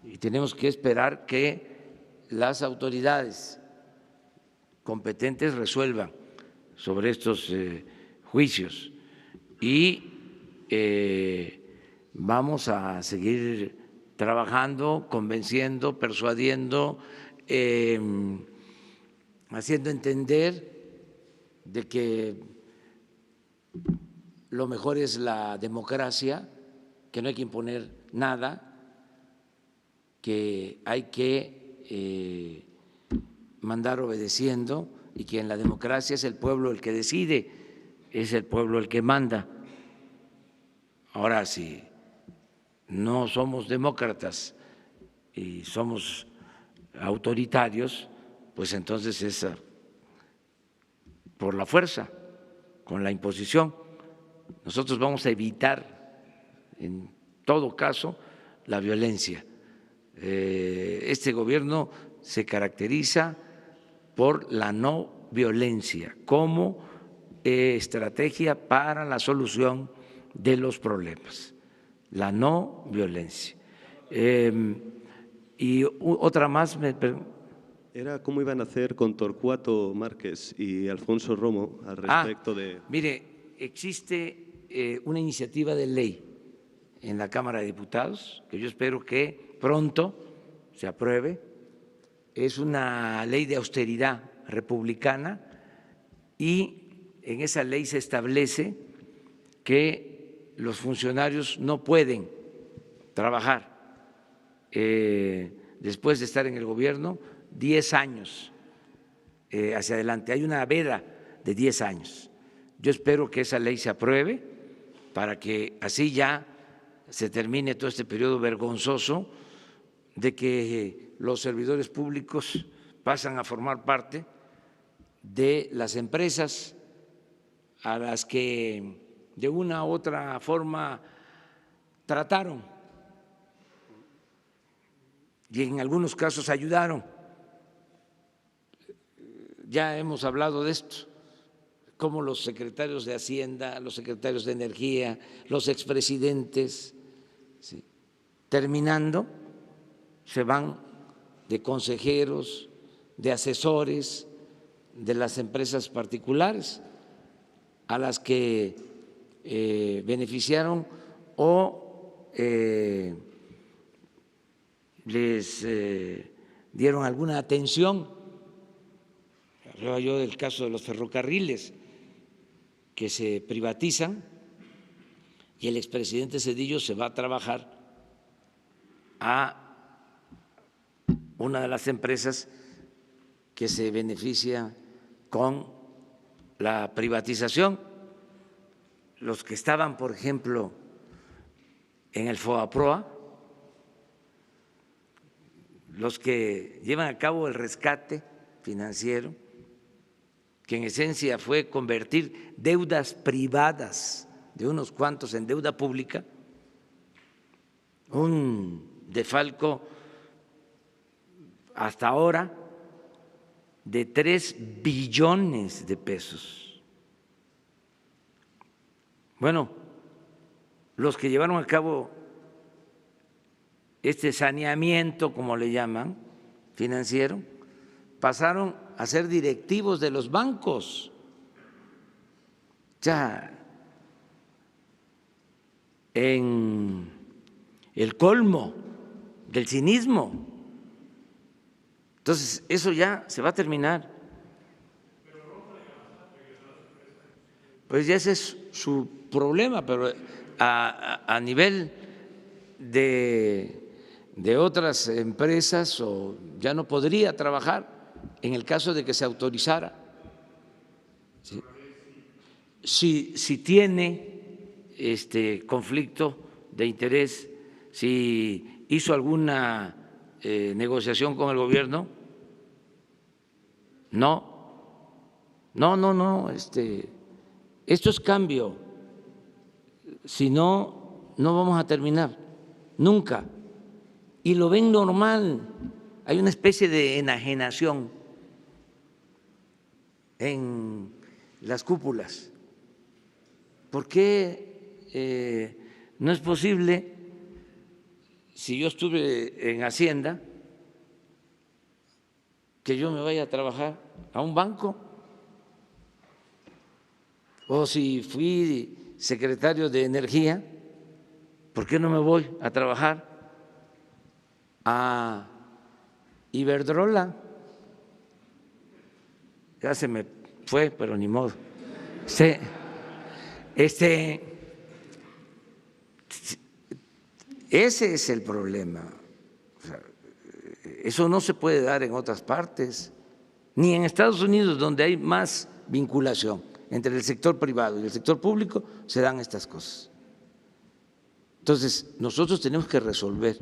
y tenemos que esperar que las autoridades competentes resuelvan sobre estos juicios y vamos a seguir trabajando, convenciendo, persuadiendo, haciendo entender de que lo mejor es la democracia, que no hay que imponer nada, que hay que mandar obedeciendo y que en la democracia es el pueblo el que decide, es el pueblo el que manda. Ahora, si no somos demócratas y somos autoritarios, pues entonces es por la fuerza, con la imposición. Nosotros vamos a evitar, en todo caso, la violencia. Este gobierno se caracteriza por la no violencia como estrategia para la solución de los problemas, la no violencia. Y otra más era cómo iban a hacer con Torcuato Márquez y Alfonso Romo al respecto de… Mire, existe una iniciativa de ley en la Cámara de Diputados que yo espero que pronto se apruebe. Es una ley de austeridad republicana y en esa ley se establece que los funcionarios no pueden trabajar después de estar en el gobierno 10 años hacia adelante. Hay una veda de 10 años. Yo espero que esa ley se apruebe para que así ya se termine todo este periodo vergonzoso de que los servidores públicos pasan a formar parte de las empresas a las que de una u otra forma trataron y en algunos casos ayudaron. Ya hemos hablado de esto, como los secretarios de Hacienda, los secretarios de Energía, los expresidentes, ¿sí?, terminando, se van de consejeros, de asesores de las empresas particulares a las que beneficiaron o les dieron alguna atención. Hablaba yo del caso de los ferrocarriles que se privatizan y el expresidente Zedillo se va a trabajar a una de las empresas que se beneficia con la privatización. Los que estaban, por ejemplo, en el FOAPROA, los que llevan a cabo el rescate financiero, que en esencia fue convertir deudas privadas de unos cuantos en deuda pública, un desfalco hasta ahora de 3 billones de pesos. Bueno, los que llevaron a cabo este saneamiento, como le llaman, financiero, pasaron a ser directivos de los bancos. Ya en el colmo del cinismo. Entonces, eso ya se va a terminar. Pues ya ese es su problema, pero a nivel de otras empresas o ya no podría trabajar en el caso de que se autorizara. ¿Sí? Si tiene conflicto de interés, si hizo alguna negociación con el gobierno. No, esto es cambio. Si no, no vamos a terminar, nunca. Y lo ven normal. Hay una especie de enajenación en las cúpulas. ¿Por qué no es posible, si yo estuve en Hacienda, que yo me vaya a trabajar a un banco? O si fui secretario de Energía, ¿por qué no me voy a trabajar a Iberdrola? Ya se me fue, pero ni modo. Ese es el problema. O sea, eso no se puede dar en otras partes, ni en Estados Unidos, donde hay más vinculación entre el sector privado y el sector público, se dan estas cosas. Entonces, nosotros tenemos que resolver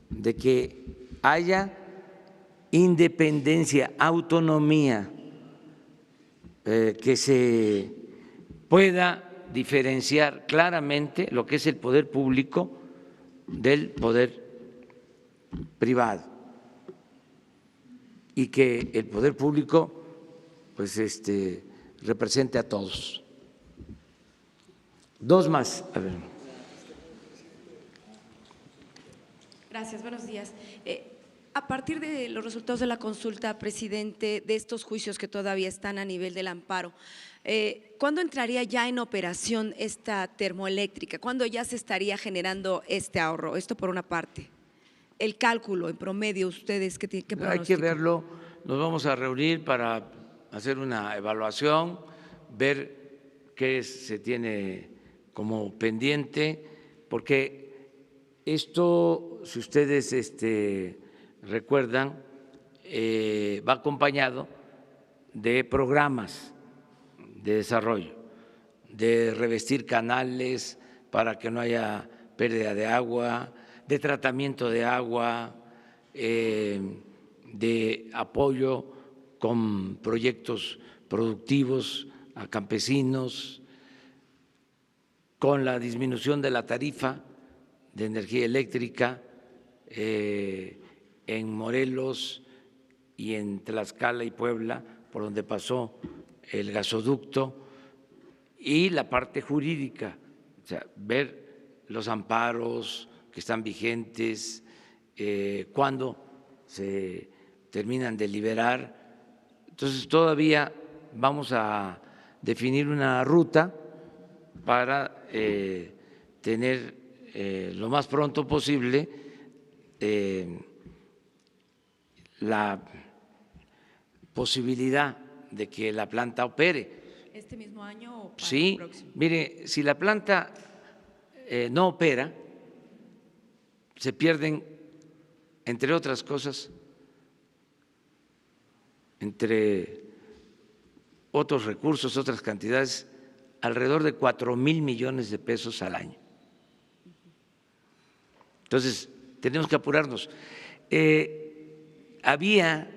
de que haya independencia, autonomía, que se pueda diferenciar claramente lo que es el poder público del poder privado, y que el poder público pues represente a todos. Dos más. A ver. Gracias, buenos días. A partir de los resultados de la consulta, presidente, de estos juicios que todavía están a nivel del amparo, ¿cuándo entraría ya en operación esta termoeléctrica? ¿Cuándo ya se estaría generando este ahorro? Esto por una parte. El cálculo en promedio, ustedes, ¿qué pronostican? Hay que verlo, nos vamos a reunir para hacer una evaluación, ver qué se tiene como pendiente, porque esto, si ustedes recuerdan, va acompañado de programas de desarrollo, de revestir canales para que no haya pérdida de agua, de tratamiento de agua, de apoyo con proyectos productivos a campesinos, con la disminución de la tarifa de energía eléctrica en Morelos y en Tlaxcala y Puebla, por donde pasó el gasoducto, y la parte jurídica, o sea, ver los amparos que están vigentes, cuándo se terminan de liberar. Entonces todavía vamos a definir una ruta para tener lo más pronto posible la posibilidad de que la planta opere. ¿Este mismo año o para sí, el próximo? Mire, si la planta no opera, se pierden, entre otras cosas, entre otros recursos, otras cantidades, alrededor de 4,000 millones de pesos al año. Entonces, tenemos que apurarnos. Había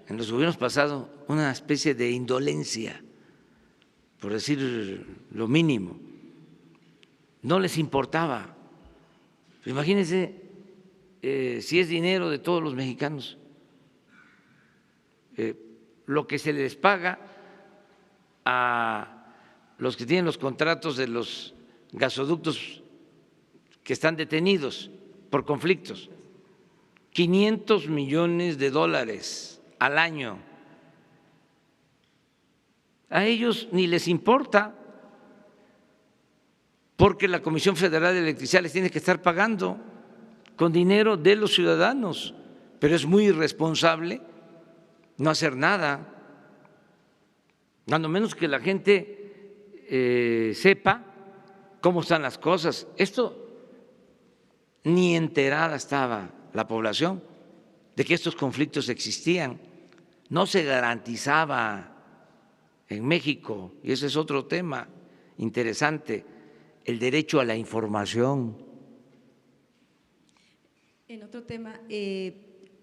en los gobiernos pasados una especie de indolencia, por decir lo mínimo. No les importaba. Imagínense si es dinero de todos los mexicanos, lo que se les paga a los que tienen los contratos de los gasoductos que están detenidos por conflictos, 500 millones de dólares al año. A ellos ni les importa, porque la Comisión Federal de Electricidad les tiene que estar pagando con dinero de los ciudadanos, pero es muy irresponsable no hacer nada, cuando menos que la gente sepa cómo están las cosas. Esto ni enterada estaba la población de que estos conflictos existían, no se garantizaba en México, y ese es otro tema interesante, el derecho a la información. En otro tema,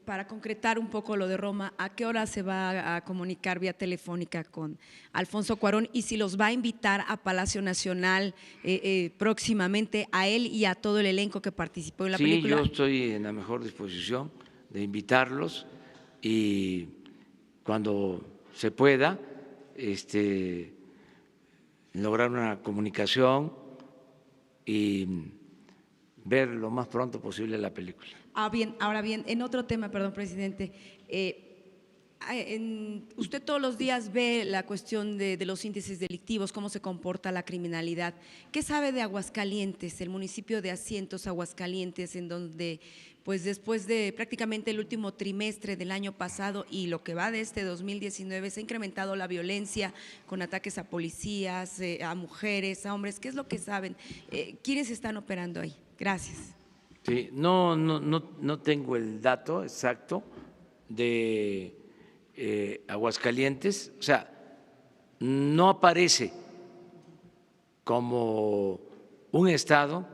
para concretar un poco lo de Roma, ¿a qué hora se va a comunicar vía telefónica con Alfonso Cuarón y si los va a invitar a Palacio Nacional próximamente a él y a todo el elenco que participó en la película? Sí, yo estoy en la mejor disposición de invitarlos y cuando se pueda lograr una comunicación y ver lo más pronto posible la película. Ahora bien, en otro tema, perdón, presidente, usted todos los días ve la cuestión de los índices delictivos, cómo se comporta la criminalidad. ¿Qué sabe de Aguascalientes, el municipio de Asientos, Aguascalientes, en donde pues después de prácticamente el último trimestre del año pasado y lo que va de este 2019 se ha incrementado la violencia con ataques a policías, a mujeres, a hombres? ¿Qué es lo que saben? ¿Quiénes están operando ahí? Gracias. Sí, no tengo el dato exacto de Aguascalientes, o sea, no aparece como un estado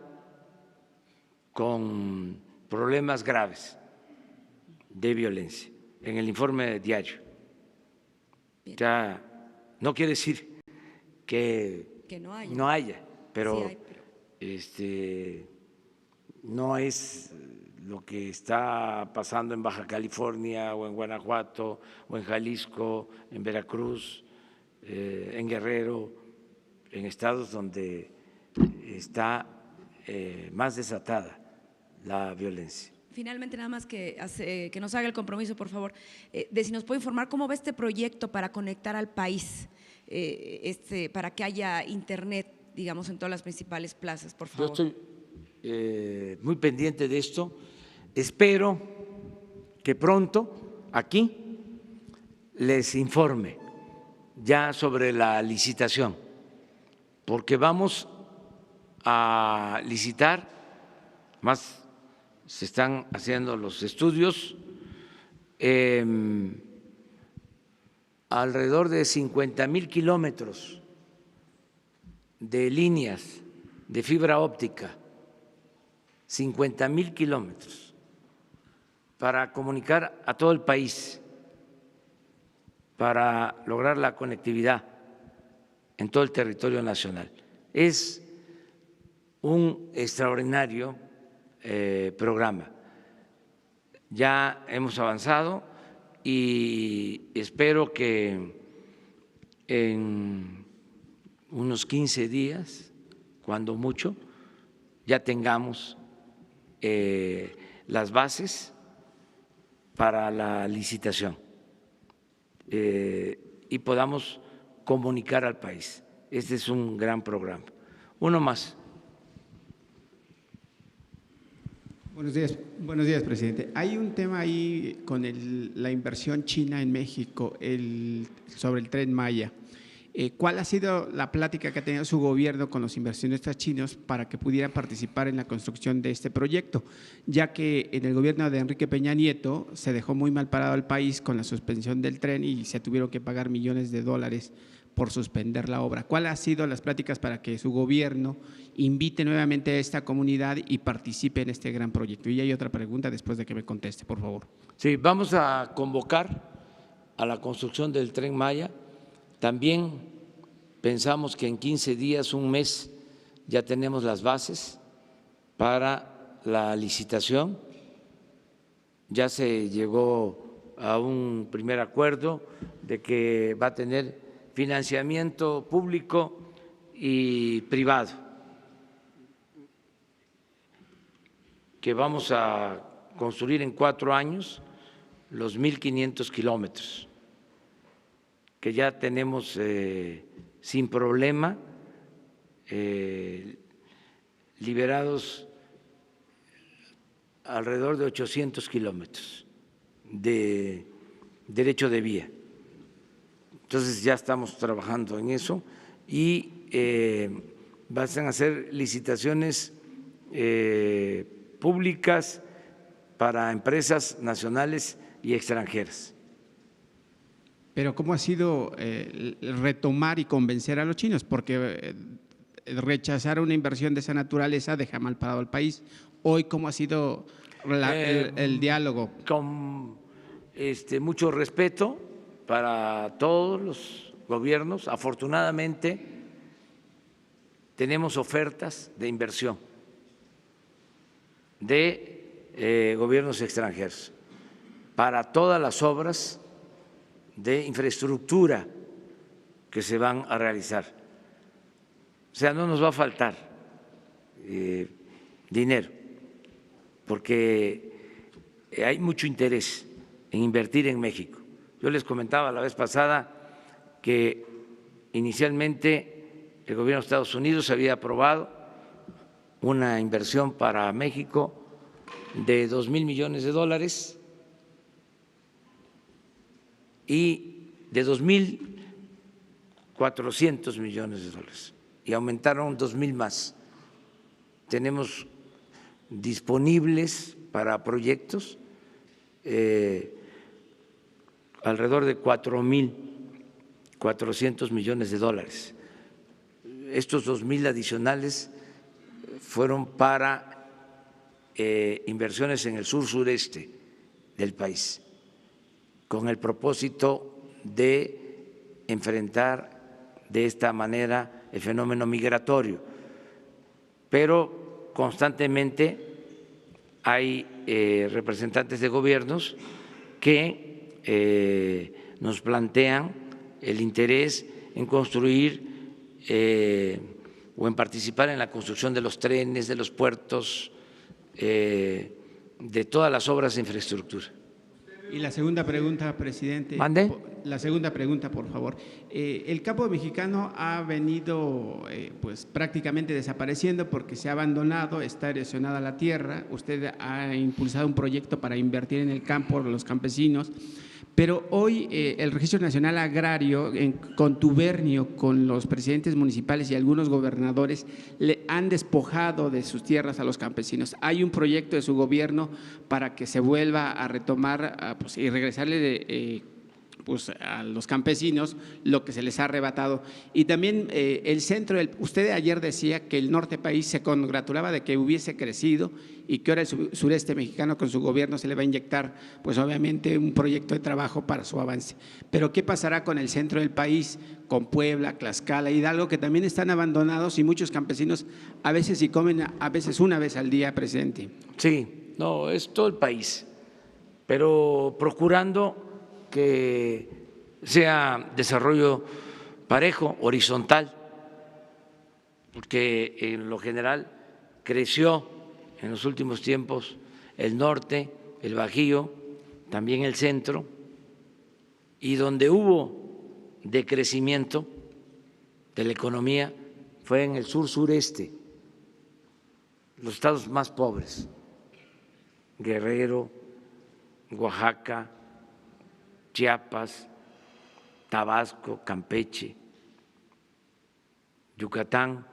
con problemas graves de violencia en el informe diario. Ya no quiere decir que no haya, pero, sí hay, no es lo que está pasando en Baja California o en Guanajuato o en Jalisco, en Veracruz, en Guerrero, en estados donde está más desatada la violencia. Finalmente, nada más que nos haga el compromiso, por favor, de si nos puede informar cómo va este proyecto para conectar al país, para que haya internet, digamos, en todas las principales plazas, por favor. Yo estoy muy pendiente de esto. Espero que pronto aquí les informe ya sobre la licitación, porque vamos a licitar, más se están haciendo los estudios, alrededor de 50,000 kilómetros de líneas de fibra óptica, 50,000 kilómetros para comunicar a todo el país, para lograr la conectividad en todo el territorio nacional. Es un extraordinario programa. Ya hemos avanzado y espero que en unos 15 días, cuando mucho, ya tengamos las bases para la licitación y podamos comunicar al país. Este es un gran programa. Uno más. Buenos días, presidente. Hay un tema ahí con la inversión china en México sobre el Tren Maya. ¿Cuál ha sido la plática que ha tenido su gobierno con los inversionistas chinos para que pudieran participar en la construcción de este proyecto? Ya que en el gobierno de Enrique Peña Nieto se dejó muy mal parado al país con la suspensión del tren y se tuvieron que pagar millones de dólares por suspender la obra. ¿Cuáles han sido las pláticas para que su gobierno invite nuevamente a esta comunidad y participe en este gran proyecto? Y hay otra pregunta después de que me conteste, por favor. Sí, vamos a convocar a la construcción del Tren Maya. También pensamos que en 15 días, un mes, ya tenemos las bases para la licitación. Ya se llegó a un primer acuerdo de que va a tener financiamiento público y privado, que vamos a construir en 4 años los 1,500 kilómetros, que ya tenemos sin problema liberados alrededor de 800 kilómetros de derecho de vía. Entonces ya estamos trabajando en eso y van a hacer licitaciones públicas para empresas nacionales y extranjeras. Pero ¿cómo ha sido retomar y convencer a los chinos? Porque rechazar una inversión de esa naturaleza deja mal parado al país. Hoy, ¿cómo ha sido el diálogo? Con mucho respeto para todos los gobiernos. Afortunadamente, tenemos ofertas de inversión de gobiernos extranjeros para todas las obras de infraestructura que se van a realizar. O sea, no nos va a faltar dinero, porque hay mucho interés en invertir en México. Yo les comentaba la vez pasada que inicialmente el gobierno de Estados Unidos había aprobado una inversión para México de $2,000 millones y de 2,400 millones de dólares, y aumentaron 2,000 más. Tenemos disponibles para proyectos alrededor de 4,400 millones de dólares. Estos 2,000 adicionales fueron para inversiones en el sur-sureste del país, con el propósito de enfrentar de esta manera el fenómeno migratorio. Pero constantemente hay representantes de gobiernos que nos plantean el interés en construir o en participar en la construcción de los trenes, de los puertos, de todas las obras de infraestructura. Y la segunda pregunta, presidente. ¿Mande? La segunda pregunta, por favor. El campo mexicano ha venido pues prácticamente desapareciendo porque se ha abandonado, está erosionada la tierra. Usted ha impulsado un proyecto para invertir en el campo de los campesinos. Pero hoy el Registro Nacional Agrario, en contubernio con los presidentes municipales y algunos gobernadores, le han despojado de sus tierras a los campesinos. Hay un proyecto de su gobierno para que se vuelva a retomar pues, y regresarle pues, a los campesinos lo que se les ha arrebatado. Y también el centro, usted ayer decía que el norte país se congratulaba de que hubiese crecido y que ahora el sureste mexicano con su gobierno se le va a inyectar, pues obviamente un proyecto de trabajo para su avance. Pero ¿qué pasará con el centro del país, con Puebla, Tlaxcala, Hidalgo, que también están abandonados y muchos campesinos a veces sí comen, a veces una vez al día, presidente? Sí, no, es todo el país, pero procurando que sea desarrollo parejo, horizontal, porque en lo general creció en los últimos tiempos el norte, el Bajío, también el centro, y donde hubo decrecimiento de la economía fue en el sur-sureste, los estados más pobres, Guerrero, Oaxaca, Chiapas, Tabasco, Campeche, Yucatán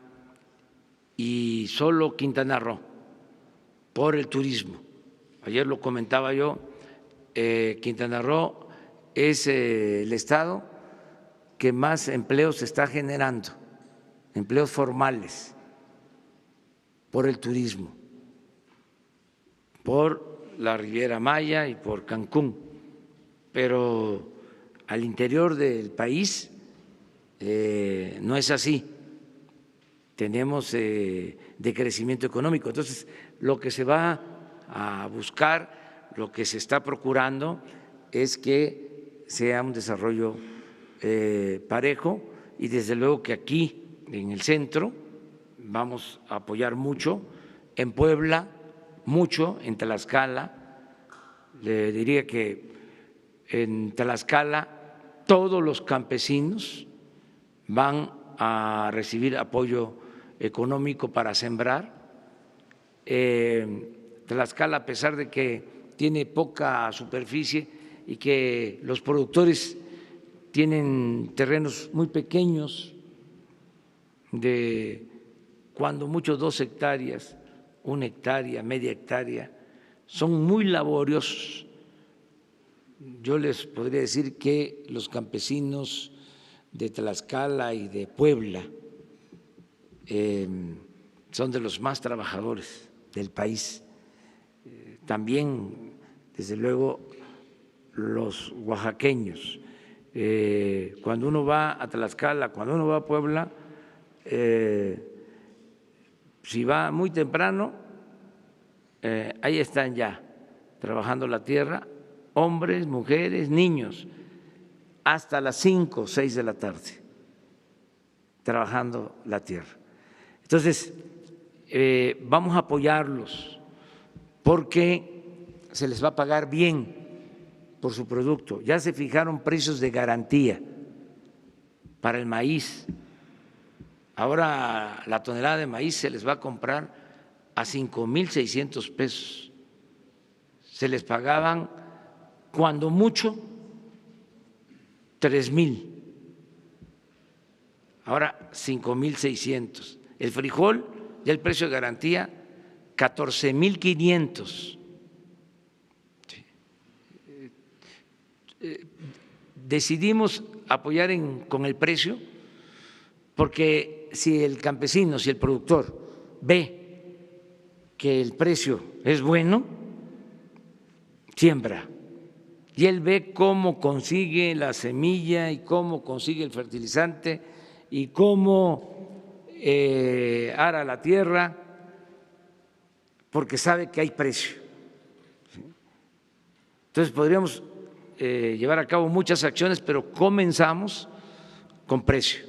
y solo Quintana Roo, por el turismo. Ayer lo comentaba yo, Quintana Roo es el estado que más empleos está generando, empleos formales, por el turismo, por la Riviera Maya y por Cancún, pero al interior del país no es así. Tenemos decrecimiento económico. Entonces, lo que se va a buscar, lo que se está procurando es que sea un desarrollo parejo, y desde luego que aquí en el centro vamos a apoyar mucho, en Puebla mucho, en Tlaxcala. Le diría que en Tlaxcala todos los campesinos van a recibir apoyo económico para sembrar. Tlaxcala, a pesar de que tiene poca superficie y que los productores tienen terrenos muy pequeños, de cuando mucho 2 hectáreas, 1 hectárea, media hectárea, son muy laboriosos. Yo les podría decir que los campesinos de Tlaxcala y de Puebla son de los más trabajadores del país. También, desde luego, los oaxaqueños. Cuando uno va a Tlaxcala, cuando uno va a Puebla, si va muy temprano, ahí están ya trabajando la tierra, hombres, mujeres, niños, hasta las 5 o 6 de la tarde, trabajando la tierra. Entonces, vamos a apoyarlos porque se les va a pagar bien por su producto. Ya se fijaron precios de garantía para el maíz. Ahora la tonelada de maíz se les va a comprar a 5,600 pesos. Se les pagaban cuando mucho 3,000. Ahora 5,600. El frijol, ya el precio de garantía 14,500. Decidimos apoyar con el precio porque si el campesino, si el productor ve que el precio es bueno, siembra. Y él ve cómo consigue la semilla y cómo consigue el fertilizante y cómo ara la tierra, porque sabe que hay precio. Entonces podríamos llevar a cabo muchas acciones, pero comenzamos con precio.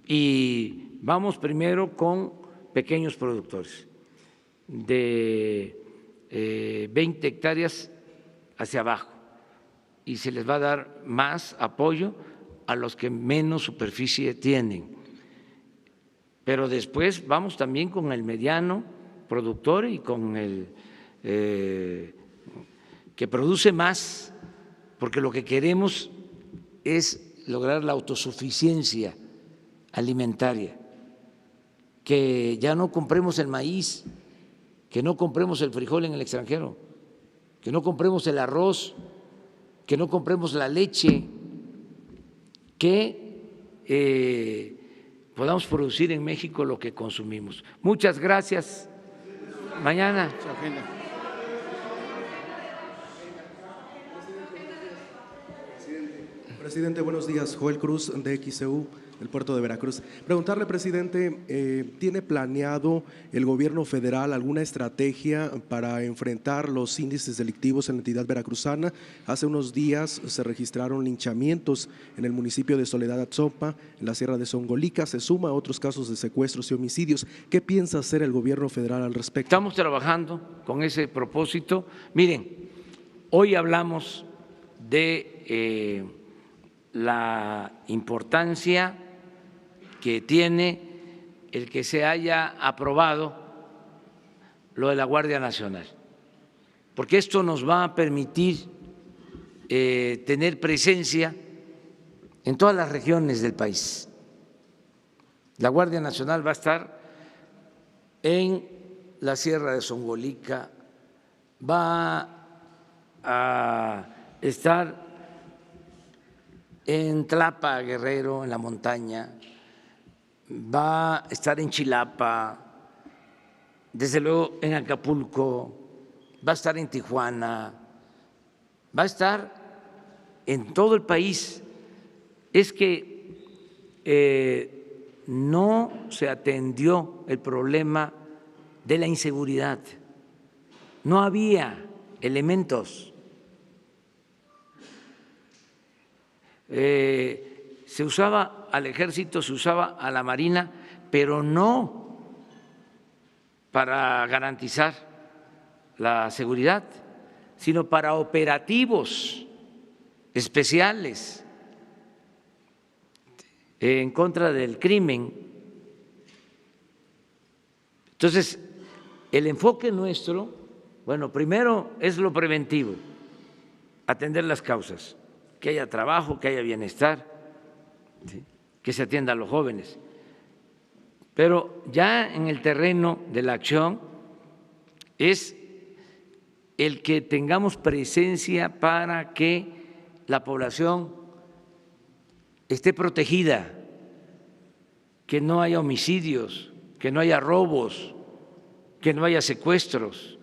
Y vamos primero con pequeños productores de 20 hectáreas hacia abajo y se les va a dar más apoyo a los que menos superficie tienen. Pero después vamos también con el mediano productor y con el que produce más, porque lo que queremos es lograr la autosuficiencia alimentaria, que ya no compremos el maíz, que no compremos el frijol en el extranjero, que no compremos el arroz, que no compremos la leche, que podamos producir en México lo que consumimos. Muchas gracias. Mañana. Presidente, buenos días. Joel Cruz, de XEU, del puerto de Veracruz. Preguntarle, presidente, ¿tiene planeado el gobierno federal alguna estrategia para enfrentar los índices delictivos en la entidad veracruzana? Hace unos días se registraron linchamientos en el municipio de Soledad Atzopa, en la Sierra de Songolica. Se suma a otros casos de secuestros y homicidios. ¿Qué piensa hacer el gobierno federal al respecto? Estamos trabajando con ese propósito. Miren, hoy hablamos de la importancia que tiene el que se haya aprobado lo de la Guardia Nacional, porque esto nos va a permitir tener presencia en todas las regiones del país. La Guardia Nacional va a estar en la Sierra de Songolica, va a estar en Tlapa, Guerrero, en la montaña, va a estar en Chilapa, desde luego en Acapulco, va a estar en Tijuana, va a estar en todo el país. Es que no se atendió el problema de la inseguridad, no había elementos. Se usaba al ejército, se usaba a la marina, pero no para garantizar la seguridad, sino para operativos especiales en contra del crimen. Entonces, el enfoque nuestro, bueno, primero es lo preventivo, atender las causas, que haya trabajo, que haya bienestar, ¿sí?, que se atienda a los jóvenes. Pero ya en el terreno de la acción es el que tengamos presencia para que la población esté protegida, que no haya homicidios, que no haya robos, que no haya secuestros.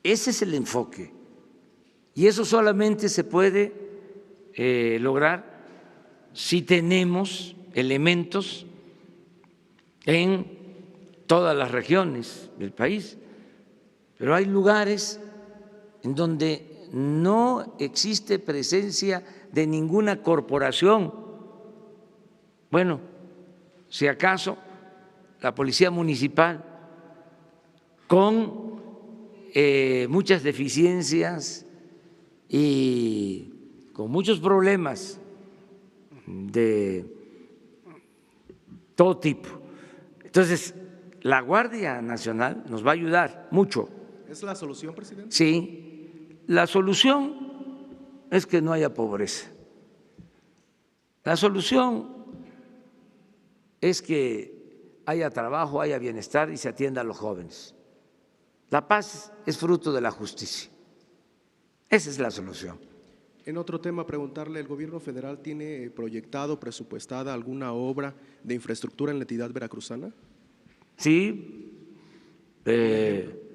Ese es el enfoque. Y eso solamente se puede lograr si tenemos elementos en todas las regiones del país. Pero hay lugares en donde no existe presencia de ninguna corporación. Bueno, si acaso la policía municipal con muchas deficiencias y con muchos problemas de todo tipo. Entonces, la Guardia Nacional nos va a ayudar mucho. ¿Es la solución, presidente? Sí, la solución es que no haya pobreza. La solución es que haya trabajo, haya bienestar y se atienda a los jóvenes. La paz es fruto de la justicia. Esa es la solución. En otro tema, preguntarle, ¿el gobierno federal tiene proyectado, presupuestada alguna obra de infraestructura en la entidad veracruzana? Sí,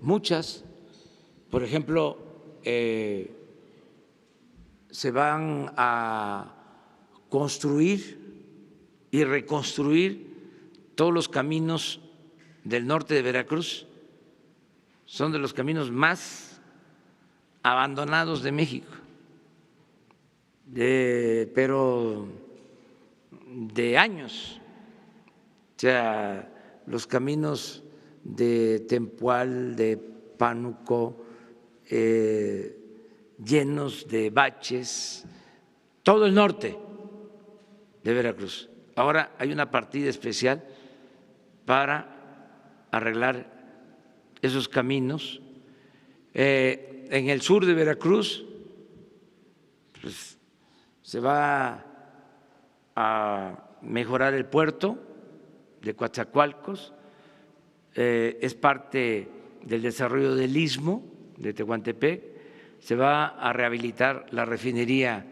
muchas. Por ejemplo, se van a construir y reconstruir todos los caminos del norte de Veracruz. Son de los caminos más abandonados de México, pero de años. O sea, los caminos de Tempual, de Pánuco, llenos de baches, todo el norte de Veracruz. Ahora hay una partida especial para arreglar esos caminos. En el sur de Veracruz pues, se va a mejorar el puerto de Coatzacoalcos, es parte del desarrollo del istmo de Tehuantepec, se va a rehabilitar la refinería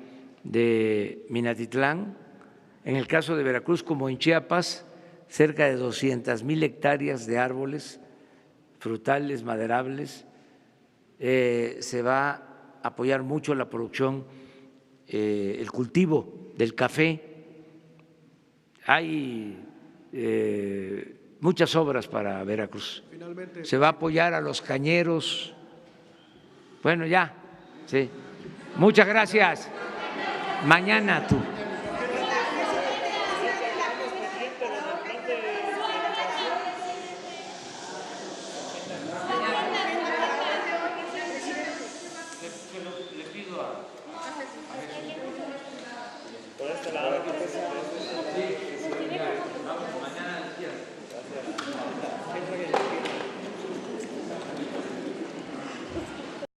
de Minatitlán. En el caso de Veracruz, como en Chiapas, cerca de 200,000 hectáreas de árboles frutales, maderables. Se va a apoyar mucho la producción, el cultivo del café. Hay muchas obras para Veracruz. Finalmente, se va a apoyar a los cañeros. Bueno, ya, sí. Muchas gracias. Mañana tú. Le pido a por este lado. Sí, vamos mañana.